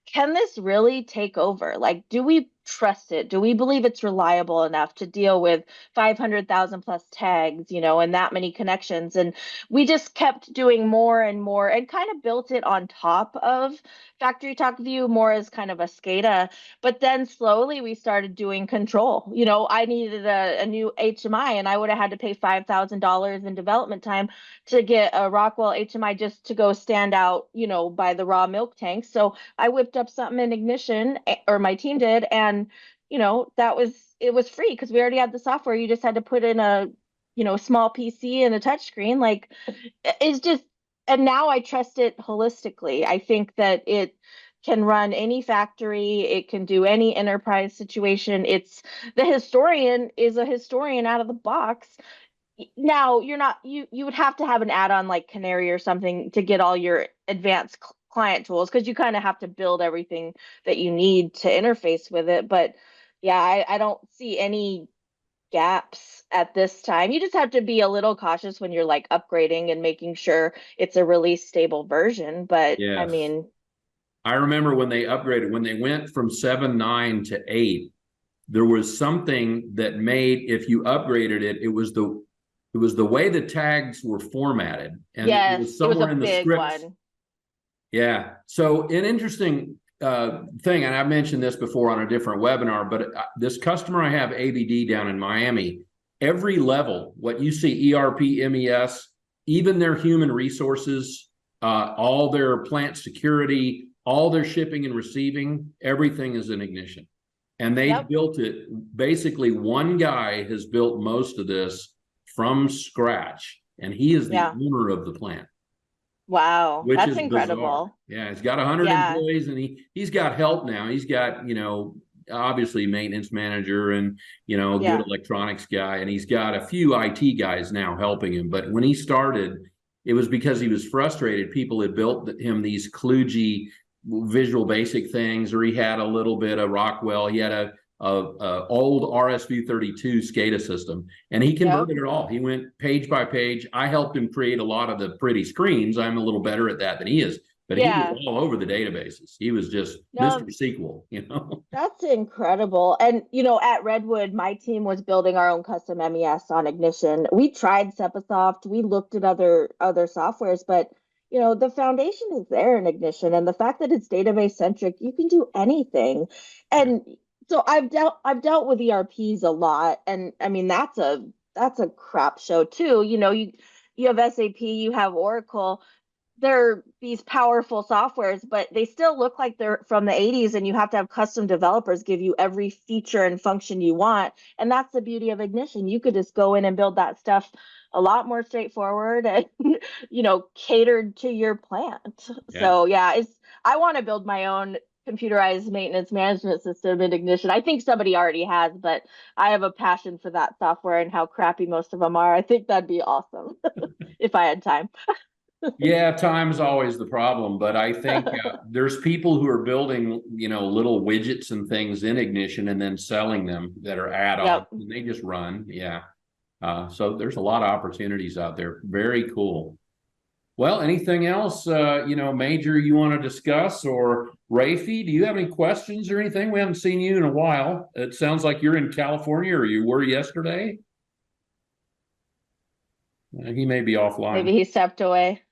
can this really take over? Like, do we trust it? Do we believe it's reliable enough to deal with 500,000 plus tags, and that many connections? And we just kept doing more and more and kind of built it on top of Factory Talk View more as kind of a SCADA. But then slowly we started doing control. I needed a new HMI, and I would have had to pay $5,000 in development time to get a Rockwell HMI just to go stand out, by the raw milk tanks. So I whipped up something in Ignition, or my team did, and it was free because we already had the software. You just had to put in a small PC and a touch screen. Like, it's just, and now I trust it holistically. I think that it can run any factory, it can do any enterprise situation. The historian is a historian out of the box. Now you would have to have an add-on like Canary or something to get all your advanced client tools, because you kind of have to build everything that you need to interface with it. But yeah, I don't see any gaps at this time. You just have to be a little cautious when you're like upgrading and making sure it's a really stable version. But I Yes. mean, I remember when they upgraded, when they went from 7.9 to 8, there was something that made, if you upgraded it, it was the way the tags were formatted. And it yes, was it was a somewhere in the big scripts. one. Yeah. So an interesting thing, and I've mentioned this before on a different webinar, but this customer I have, ABD, down in Miami, every level, what you see, ERP, MES, even their human resources, all their plant security, all their shipping and receiving, everything is in Ignition. And they Yep. built it, basically one guy has built most of this from scratch, and he is the Yeah. owner of the plant. Wow, Which that's is incredible. bizarre. Yeah, he's got 100 Yeah. employees, and he's got help now. He's got, obviously maintenance manager and, a good Yeah. electronics guy, and he's got a few IT guys now helping him. But when he started, it was because he was frustrated. People had built him these kludgy Visual Basic things, or he had a little bit of Rockwell. He had a old RSV32 SCADA system, and he converted it all. He went page by page. I helped him create a lot of the pretty screens. I'm a little better at that than he is, but he was all over the databases. He was just Mr. SQL. That's incredible. And at Redwood, my team was building our own custom MES on Ignition. We tried Sepasoft, we looked at other softwares, but the foundation is there in Ignition, and the fact that it's database centric, you can do anything. And so I've dealt with ERPs a lot, and I mean that's a crap show too. You have SAP, you have Oracle. They're these powerful softwares, but they still look like they're from the 80s, and you have to have custom developers give you every feature and function you want. And that's the beauty of Ignition. You could just go in and build that stuff a lot more straightforward and catered to your plant. Yeah. So yeah, I want to build my own computerized maintenance management system in Ignition. I think somebody already has, but I have a passion for that software and how crappy most of them are. I think that'd be awesome if I had time. Yeah, time's always the problem, but I think there's people who are building, little widgets and things in Ignition and then selling them that are add-ons, and they just run. Yeah. So there's a lot of opportunities out there. Very cool. Well, anything else, major you want to discuss? Or Rafi, do you have any questions or anything? We haven't seen you in a while. It sounds like you're in California, or you were yesterday. He may be offline. Maybe he stepped away.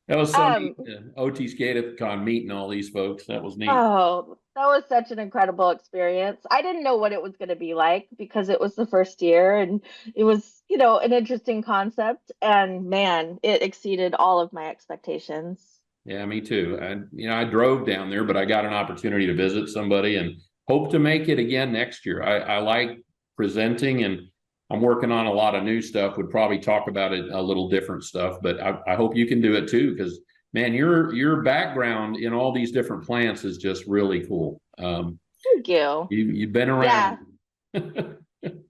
That was so neat. OT SCADAthon meeting all these folks. That was neat. Oh, that was such an incredible experience. I didn't know what it was going to be like because it was the first year, and it was, an interesting concept. And man, it exceeded all of my expectations. Yeah, me too. I drove down there, but I got an opportunity to visit somebody and hope to make it again next year. I like presenting, and I'm working on a lot of new stuff. Would probably talk about it a little different stuff, but I hope you can do it too, because man, your background in all these different plants is just really cool. Thank you. You've been around. Yeah.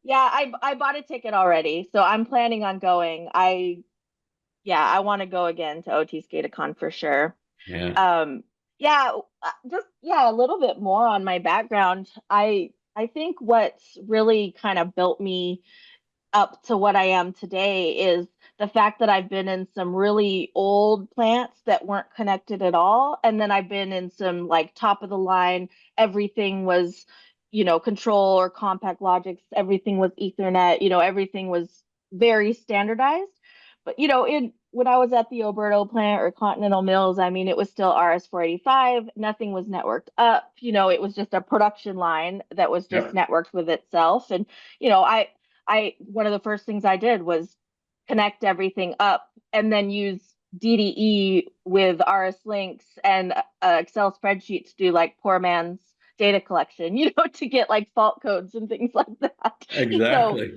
Yeah, I bought a ticket already, so I'm planning on going. I want to go again to OT SCADAthon for sure. Yeah. A little bit more on my background. I think what's really kind of built me up to what I am today is the fact that I've been in some really old plants that weren't connected at all, and then I've been in some like top of the line, everything was, control or compact logics, everything was Ethernet, everything was very standardized. But in when I was at the Oberto plant or Continental Mills, I mean, it was still RS-485. Nothing was networked up. It was just a production line that was just Yep. networked with itself. And I one of the first things I did was connect everything up and then use DDE with RS links and Excel spreadsheet to do like poor man's data collection, to get like fault codes and things like that. So Exactly.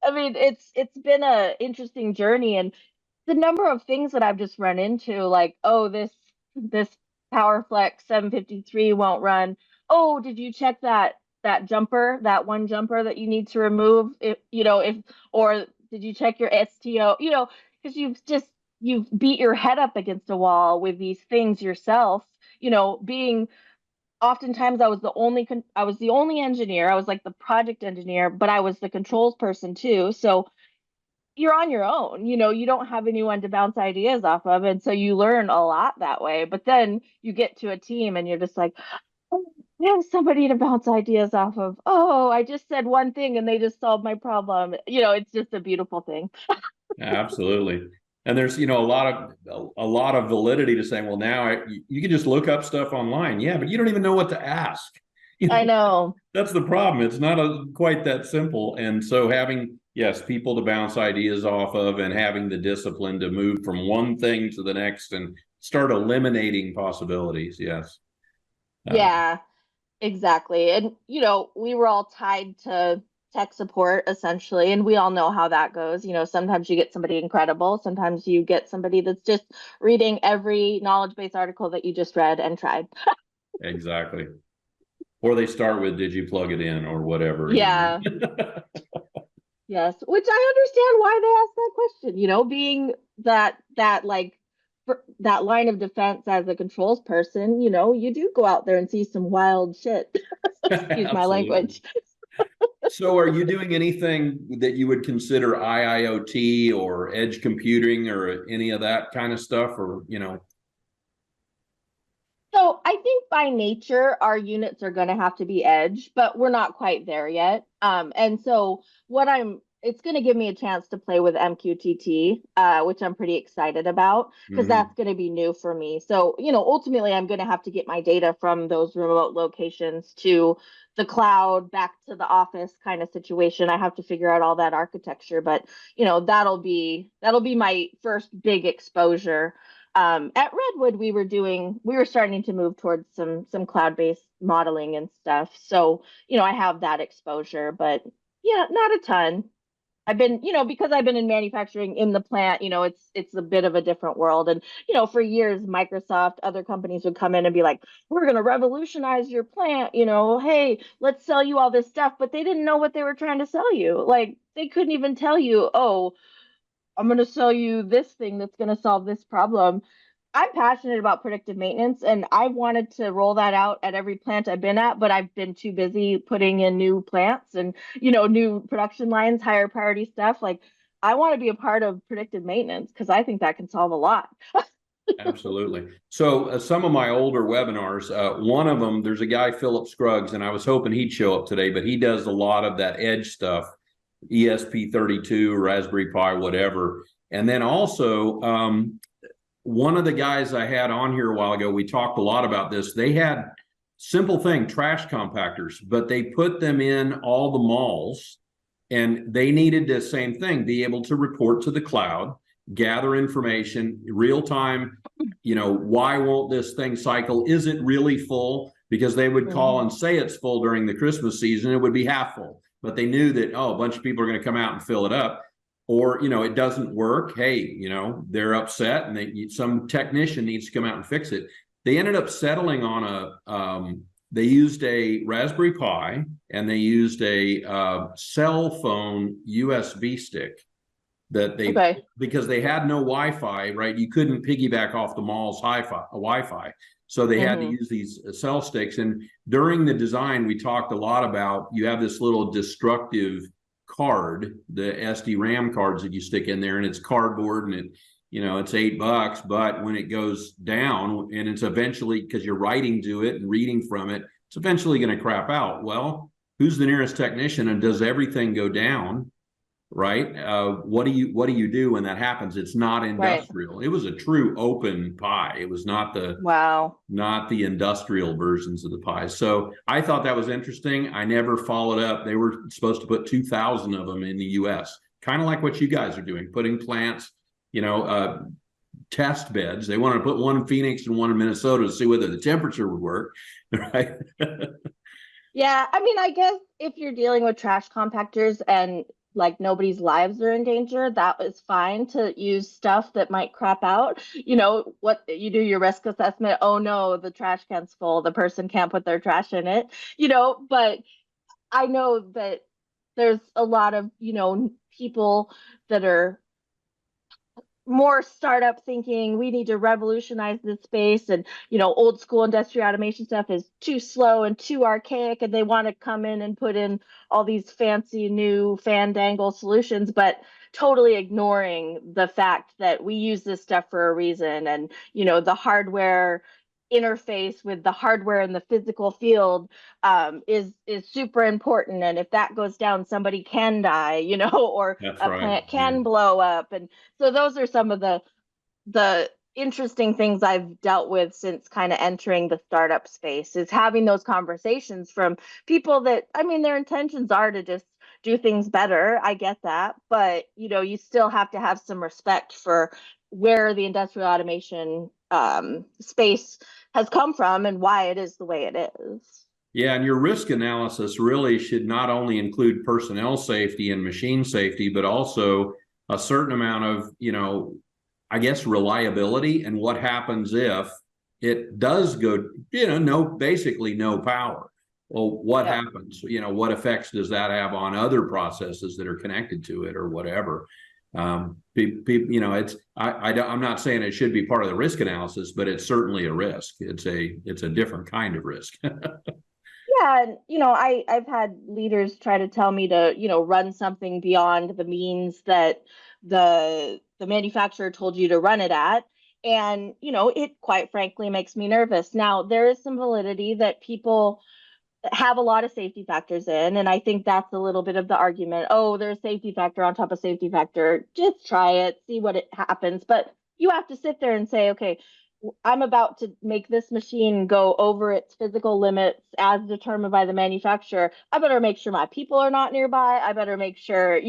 I mean, it's been a interesting journey, and the number of things that I've just run into, like, oh, this PowerFlex 753 won't run. Oh, did you check that jumper, that one jumper that you need to remove? If or did you check your STO? Because you've beat your head up against a wall with these things yourself. Being oftentimes I was the only engineer. I was like the project engineer, but I was the controls person too. So you're on your own, you don't have anyone to bounce ideas off of. And so you learn a lot that way. But then you get to a team and you're just like, oh, I have somebody to bounce ideas off of. Oh, I just said one thing and they just solved my problem. It's just a beautiful thing. Absolutely. And there's, a lot of validity to saying, well, now you can just look up stuff online. Yeah, but you don't even know what to ask. I know. That's the problem. It's not quite that simple. And so having, yes, people to bounce ideas off of and having the discipline to move from one thing to the next and start eliminating possibilities. Yes. Yeah, exactly. And, we were all tied to tech support essentially, and we all know how that goes. Sometimes you get somebody incredible, sometimes you get somebody that's just reading every knowledge base article that you just read and tried. Exactly. Or they start with, did you plug it in or whatever. Yeah. Yes, which I understand why they asked that question, being that like that line of defense as a controls person, you do go out there and see some wild shit. Excuse my Absolutely. language. So are you doing anything that you would consider IIoT or edge computing or any of that kind of stuff, or, So I think by nature our units are going to have to be edge, but we're not quite there yet. And so it's going to give me a chance to play with MQTT, which I'm pretty excited about because Mhm. that's going to be new for me. So, ultimately I'm going to have to get my data from those remote locations to the cloud, back to the office kind of situation. I have to figure out all that architecture, but that'll be my first big exposure. At Redwood, we were starting to move towards some cloud-based modeling and stuff. So, I have that exposure, but yeah, not a ton. I've been, because I've been in manufacturing in the plant, it's a bit of a different world. And, for years, Microsoft, other companies would come in and be like, we're going to revolutionize your plant, hey, let's sell you all this stuff. But they didn't know what they were trying to sell you. Like, they couldn't even tell you, oh, I'm going to sell you this thing that's going to solve this problem. I'm passionate about predictive maintenance and I wanted to roll that out at every plant I've been at, but I've been too busy putting in new plants and, new production lines, higher priority stuff. Like, I want to be a part of predictive maintenance because I think that can solve a lot. Absolutely. So some of my older webinars, one of them, there's a guy, Philip Scruggs, and I was hoping he'd show up today, but he does a lot of that edge stuff, ESP32, Raspberry Pi, whatever. And then also, one of the guys I had on here a while ago, we talked a lot about this. They had simple thing, trash compactors, but they put them in all the malls and they needed the same thing, be able to report to the cloud, gather information real time. Why won't this thing cycle? Is it really full? Because they would call and say it's full during the Christmas season, it would be half full, but they knew that, oh, a bunch of people are going to come out and fill it up. Or, it doesn't work. Hey, they're upset and some technician needs to come out and fix it. They ended up settling on they used a Raspberry Pi and they used a cell phone USB stick because they had no Wi-Fi, right? You couldn't piggyback off the mall's Wi-Fi. So they had to use these cell sticks. And during the design, we talked a lot about, you have this little destructive card, the SD-RAM cards that you stick in there, and it's cardboard, and it's $8, but when it goes down, and it's eventually, because you're writing to it and reading from it, it's eventually going to crap out. Well, who's the nearest technician, and does everything go down? Right? What do you do when that happens? It's not industrial. Right. It was a true open pie. It was not the industrial versions of the pies. So I thought that was interesting. I never followed up. They were supposed to put 2,000 of them in the U.S., kind of like what you guys are doing, putting plants, test beds. They wanted to put one in Phoenix and one in Minnesota to see whether the temperature would work. Right? Yeah, I mean, I guess if you're dealing with trash compactors and like nobody's lives are in danger, that is fine to use stuff that might crap out. What you do, your risk assessment. Oh no, the trash can's full. The person can't put their trash in it. But I know that there's a lot of, people that are more startup thinking, we need to revolutionize this space, and old school industrial automation stuff is too slow and too archaic, and they want to come in and put in all these fancy new fandangle solutions, but totally ignoring the fact that we use this stuff for a reason. And the hardware interface with the hardware in the physical field is super important, and if that goes down, somebody can die, or That's a right. plant can blow up. And so those are some of the interesting things I've dealt with since kind of entering the startup space, is having those conversations from people that, I mean, their intentions are to just do things better. I get that, but you still have to have some respect for where the industrial automation space has come from and why it is the way it is. Yeah, and your risk analysis really should not only include personnel safety and machine safety, but also a certain amount of, I guess, reliability, and what happens if it does go, basically no power. Well, what happens? What effects does that have on other processes that are connected to it, or whatever? It's I'm not saying it should be part of the risk analysis, but it's certainly a risk. It's a different kind of risk. Yeah, and I've had leaders try to tell me to run something beyond the means that the manufacturer told you to run it at, and it quite frankly makes me nervous. Now, there is some validity that people have a lot of safety factors in, and I think that's a little bit of the argument. Oh, there's safety factor on top of safety factor. Just try it, see what it happens. But you have to sit there and say, okay, I'm about to make this machine go over its physical limits as determined by the manufacturer. I better make sure my people are not nearby. I better make sure,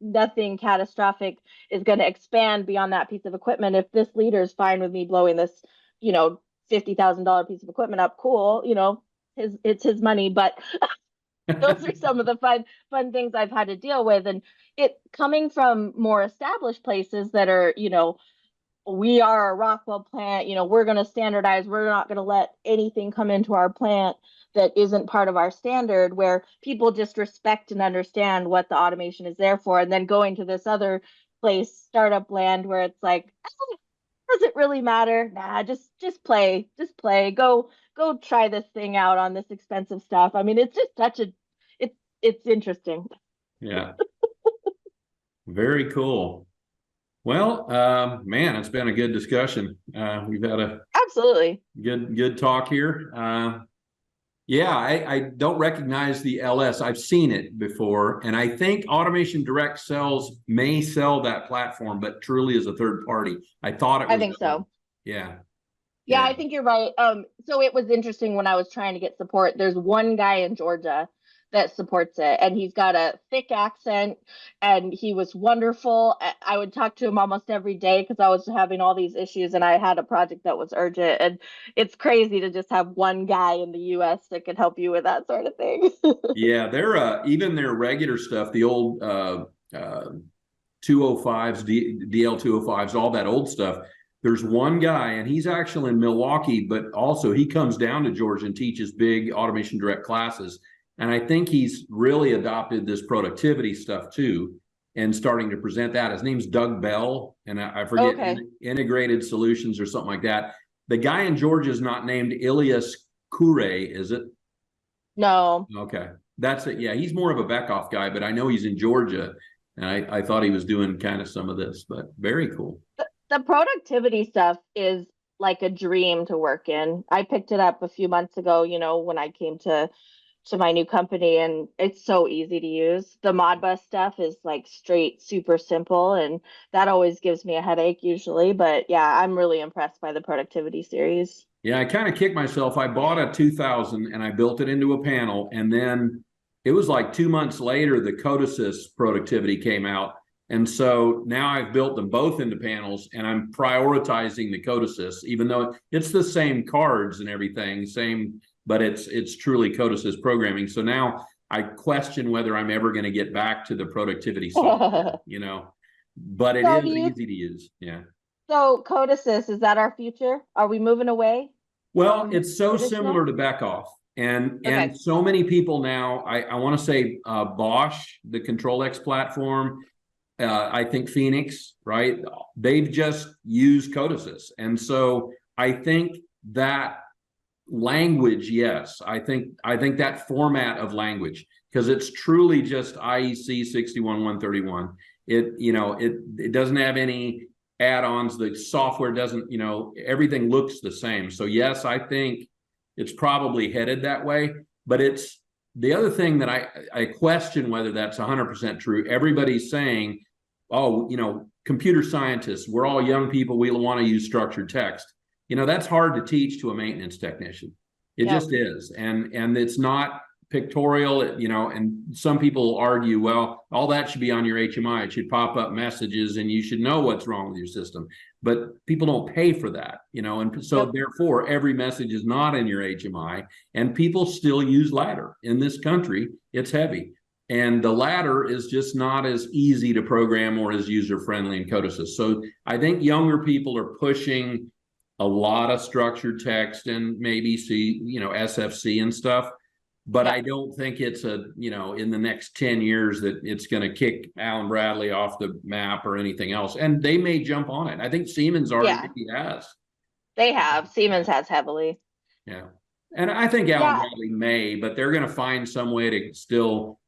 nothing catastrophic is going to expand beyond that piece of equipment. If this leader is fine with me blowing this, $50,000 piece of equipment up, cool, it's his money. But those are some of the fun things I've had to deal with. And it coming from more established places that are, we are a Rockwell plant, we're going to standardize. We're not going to let anything come into our plant that isn't part of our standard, where people just respect and understand what the automation is there for. And then going to this other place, startup land, where it's like, oh, does it really matter? Nah, just play, go try this thing out on this expensive stuff. I mean, it's just it's interesting. Yeah. Very cool. Well, man, it's been a good discussion. We've had a absolutely good talk here. Yeah, I don't recognize the LS. I've seen it before, and I think Automation Direct may sell that platform, but truly as a third party. I thought it was. I think so. Yeah. Yeah, I think you're right. So it was interesting when I was trying to get support. There's one guy in Georgia that supports it, and he's got a thick accent, and he was wonderful. I would talk to him almost every day because I was having all these issues, and I had a project that was urgent. And it's crazy to just have one guy in the US that can help you with that sort of thing. Yeah, they're even their regular stuff, the old 205s, DL 205s, all that old stuff. There's one guy, and he's actually in Milwaukee, but also he comes down to Georgia and teaches big Automation Direct classes. And I think he's really adopted this productivity stuff too, and starting to present that. His name's Doug Bell, and I forget, okay, Integrated Solutions or something like that. The guy in Georgia is not named Ilias Kure, is it? No. Okay. That's it. Yeah, he's more of a Beckhoff guy, but I know he's in Georgia, and I thought he was doing kind of some of this, but very cool. The productivity stuff is like a dream to work in. I picked it up a few months ago, when I came to my new company, and it's so easy to use. The Modbus stuff is like straight super simple, and that always gives me a headache usually, but yeah, I'm really impressed by the productivity series. Yeah, I kind of kicked myself. I bought a 2000 and I built it into a panel, and then it was like 2 months later the Codesys productivity came out. And so now I've built them both into panels, and I'm prioritizing the Codesys, even though it's the same cards and everything, same, but it's truly Codesys programming. So now I question whether I'm ever going to get back to the productivity software, but it So is easy to use. Yeah. so Codesys, is that our future? Are we moving away Well, from it's so traditional? similar to Beckhoff. And Okay. so many people now, I want to say Bosch, the Control X platform, I think Phoenix, right? They've just used Codesys. And so I think that language, yes, I think that format of language, because it's truly just IEC 61131. It doesn't have any add-ons. The software doesn't, everything looks the same. So yes, I think it's probably headed that way, but it's the other thing that I question whether that's 100% true. Everybody's saying, oh, computer scientists, we're all young people, we want to use structured text. That's hard to teach to a maintenance technician. It Yep. just is. And it's not pictorial, and some people argue, well, all that should be on your HMI. It should pop up messages and you should know what's wrong with your system. But people don't pay for that, and so Yep. therefore every message is not in your HMI, and people still use ladder. In this country, it's heavy. And the ladder is just not as easy to program or as user-friendly in Codesys. So I think younger people are pushing a lot of structured text and maybe SFC and stuff. But Yep. I don't think it's in the next 10 years that it's going to kick Alan Bradley off the map or anything else. And they may jump on it. I think Siemens already has. They have. Siemens has heavily. Yeah. And I think Alan Yeah. Bradley may, but they're going to find some way to still,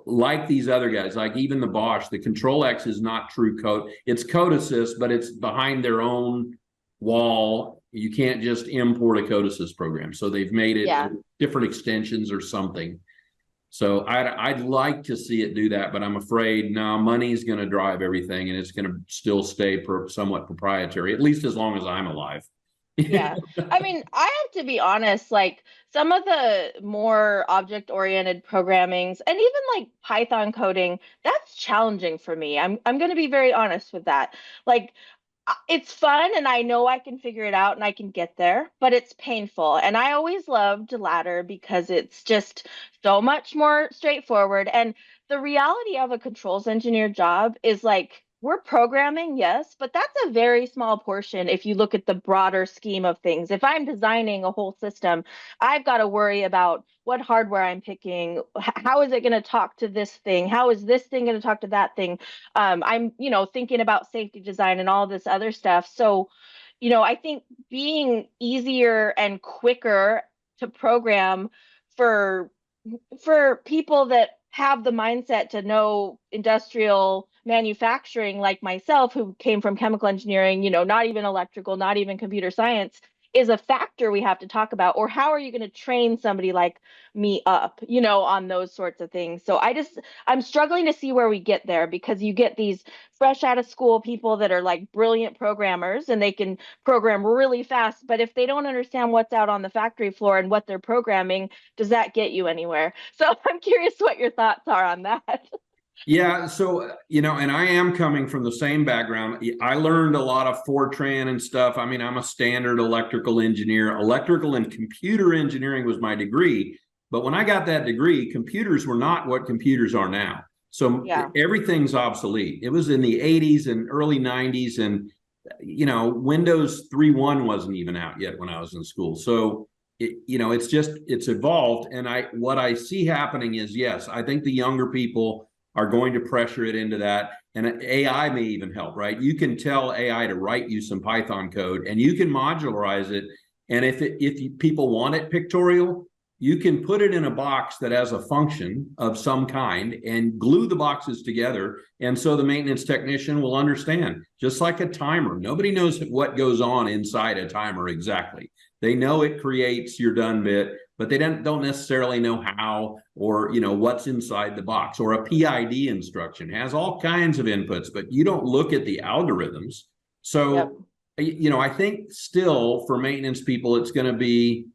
like these other guys, like even the Bosch, the Control X is not true code. It's Codesys, but it's behind their own wall. You can't just import a Codesys program. So they've made it different extensions or something. So I'd like to see it do that, but I'm afraid now money's going to drive everything, and it's going to still stay somewhat proprietary, at least as long as I'm alive. Yeah. I mean, I have to be honest, like some of the more object-oriented programmings and even like Python coding, that's challenging for me. I'm going to be very honest with that. Like it's fun and I know I can figure it out and I can get there, but it's painful. And I always loved ladder because it's just so much more straightforward. And the reality of a controls engineer job is like we're programming, yes, but that's a very small portion if you look at the broader scheme of things. If I'm designing a whole system, I've got to worry about what hardware I'm picking, how is it going to talk to this thing, how is this thing going to talk to that thing. I'm thinking about safety design and all this other stuff. So I think being easier and quicker to program for people that have the mindset to know industrial manufacturing like myself, who came from chemical engineering, not even electrical, not even computer science, is a factor we have to talk about. Or how are you going to train somebody like me up, on those sorts of things? So I'm struggling to see where we get there, because you get these fresh out of school people that are like brilliant programmers and they can program really fast, but if they don't understand what's out on the factory floor and what they're programming, does that get you anywhere? So I'm curious what your thoughts are on that. Yeah, so and I am coming from the same background. I learned a lot of Fortran and stuff. I mean, I'm a standard electrical engineer. Electrical and computer engineering was my degree. But when I got that degree, computers were not what computers are now. So everything's obsolete. It was in the 80s and early 90s, and Windows 3.1 wasn't even out yet when I was in school. So it's evolved. And what I see happening is, yes, I think the younger people are going to pressure it into that. And AI may even help, right? You can tell AI to write you some Python code and you can modularize it. And if people want it pictorial, you can put it in a box that has a function of some kind and glue the boxes together. And so the maintenance technician will understand, just like a timer. Nobody knows what goes on inside a timer exactly. They know it creates your done bit, but they don't necessarily know how, or what's inside the box. Or a PID instruction has all kinds of inputs, but you don't look at the algorithms. So, I think still for maintenance people, it's going to be,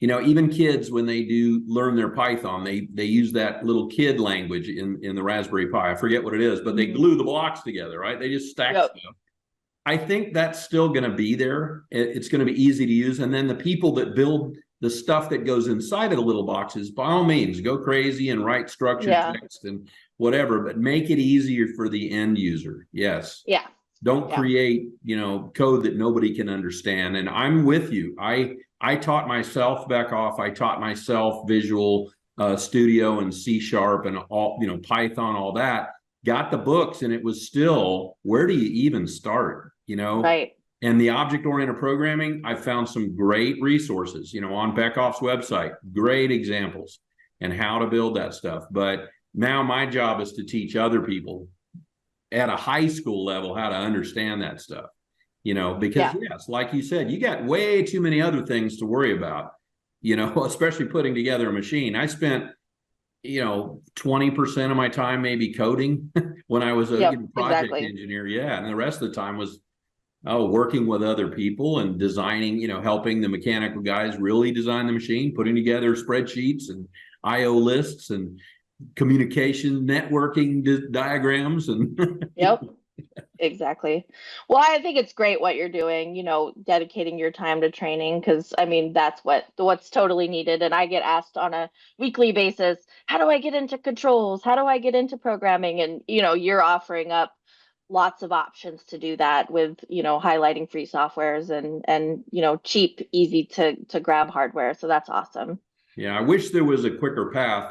even kids, when they do learn their Python, they use that little kid language in the Raspberry Pi. I forget what it is, but they glue the blocks together, right? They just stack stuff. I think that's still going to be there. It's going to be easy to use. And then the people that build the stuff that goes inside of the little boxes, by all means, go crazy and write structured text and whatever, but make it easier for the end user. Yes. Yeah. Don't create, code that nobody can understand. And I'm with you. I taught myself I taught myself Visual Studio and C# and all, Python, all that. Got the books, and it was still, where do you even start? Right. And the object-oriented programming, I found some great resources, on Beckhoff's website, great examples and how to build that stuff. But now my job is to teach other people at a high school level how to understand that stuff, because yes, like you said, you got way too many other things to worry about, especially putting together a machine. I spent 20% of my time maybe coding when I was a project engineer. Yeah. And the rest of the time was working with other people and designing, helping the mechanical guys really design the machine, putting together spreadsheets and IO lists and communication networking diagrams and Exactly. Well, I think it's great what you're doing, dedicating your time to training, because that's what's totally needed. And I get asked on a weekly basis, how do I get into controls? How do I get into programming? And you're offering up lots of options to do that with highlighting free softwares and cheap, easy to grab hardware. So that's awesome. Yeah, I wish there was a quicker path.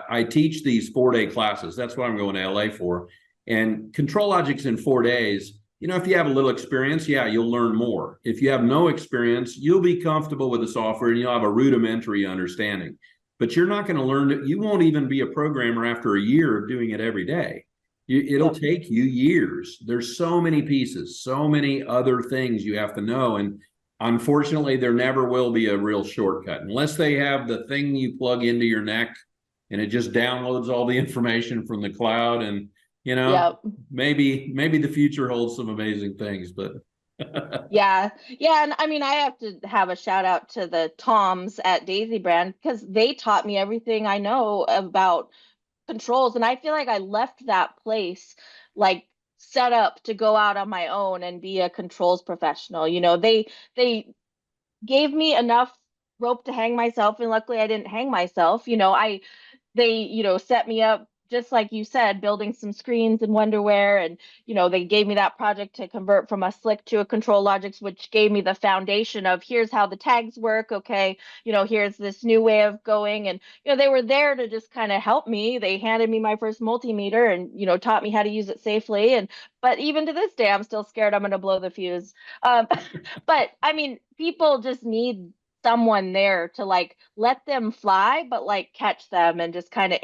I teach these 4-day classes. That's what I'm going to LA for. And Control Logic's in 4 days. If you have a little experience, you'll learn more. If you have no experience, you'll be comfortable with the software and you'll have a rudimentary understanding. But you're not going to learn it. You won't even be a programmer after a year of doing it every day. It'll take you years. There's so many pieces, so many other things you have to know. And unfortunately, there never will be a real shortcut unless they have the thing you plug into your neck and it just downloads all the information from the cloud. And, maybe the future holds some amazing things, but. Yeah. And I have to have a shout out to the Toms at Daisy Brand, because they taught me everything I know about controls. And I feel like I left that place like set up to go out on my own and be a controls professional. They gave me enough rope to hang myself, and luckily I didn't hang myself. They set me up, just like you said, building some screens in Wonderware, and they gave me that project to convert from a Slick to a Control Logics, which gave me the foundation of here's how the tags work. Okay, here's this new way of going, and they were there to just kind of help me. They handed me my first multimeter and taught me how to use it safely. But even to this day, I'm still scared I'm going to blow the fuse. But people just need someone there to let them fly, but catch them and just kind of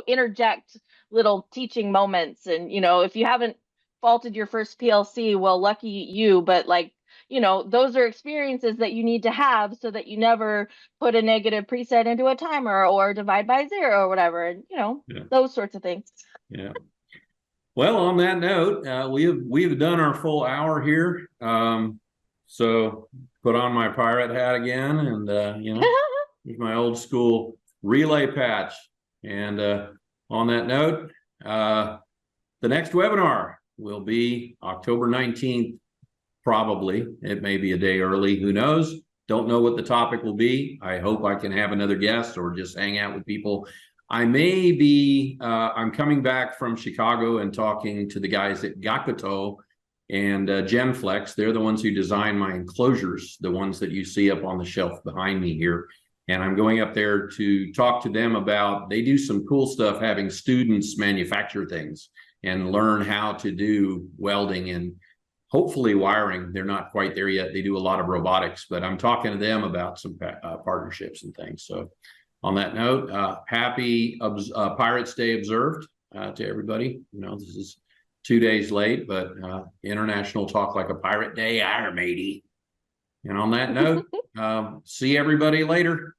interject little teaching moments. And if you haven't faulted your first PLC, well, lucky you, but those are experiences that you need to have so that you never put a negative preset into a timer or divide by 0 or whatever, and those sorts of things. Well, on that note, we've done our full hour here, so put on my pirate hat again, and here's my old school relay patch. And on that note, the next webinar will be October 19th, probably. It may be a day early, who knows? Don't know what the topic will be. I hope I can have another guest or just hang out with people. I'm coming back from Chicago and talking to the guys at Gakuto and Genflex. They're the ones who design my enclosures, the ones that you see up on the shelf behind me here. And I'm going up there to talk to them about, they do some cool stuff having students manufacture things and learn how to do welding and hopefully wiring. They're not quite there yet. They do a lot of robotics, but I'm talking to them about some partnerships and things. So on that note, happy Pirates Day observed to everybody. You know, this is 2 days late, but International Talk Like a Pirate Day, matey. And on that note, see everybody later.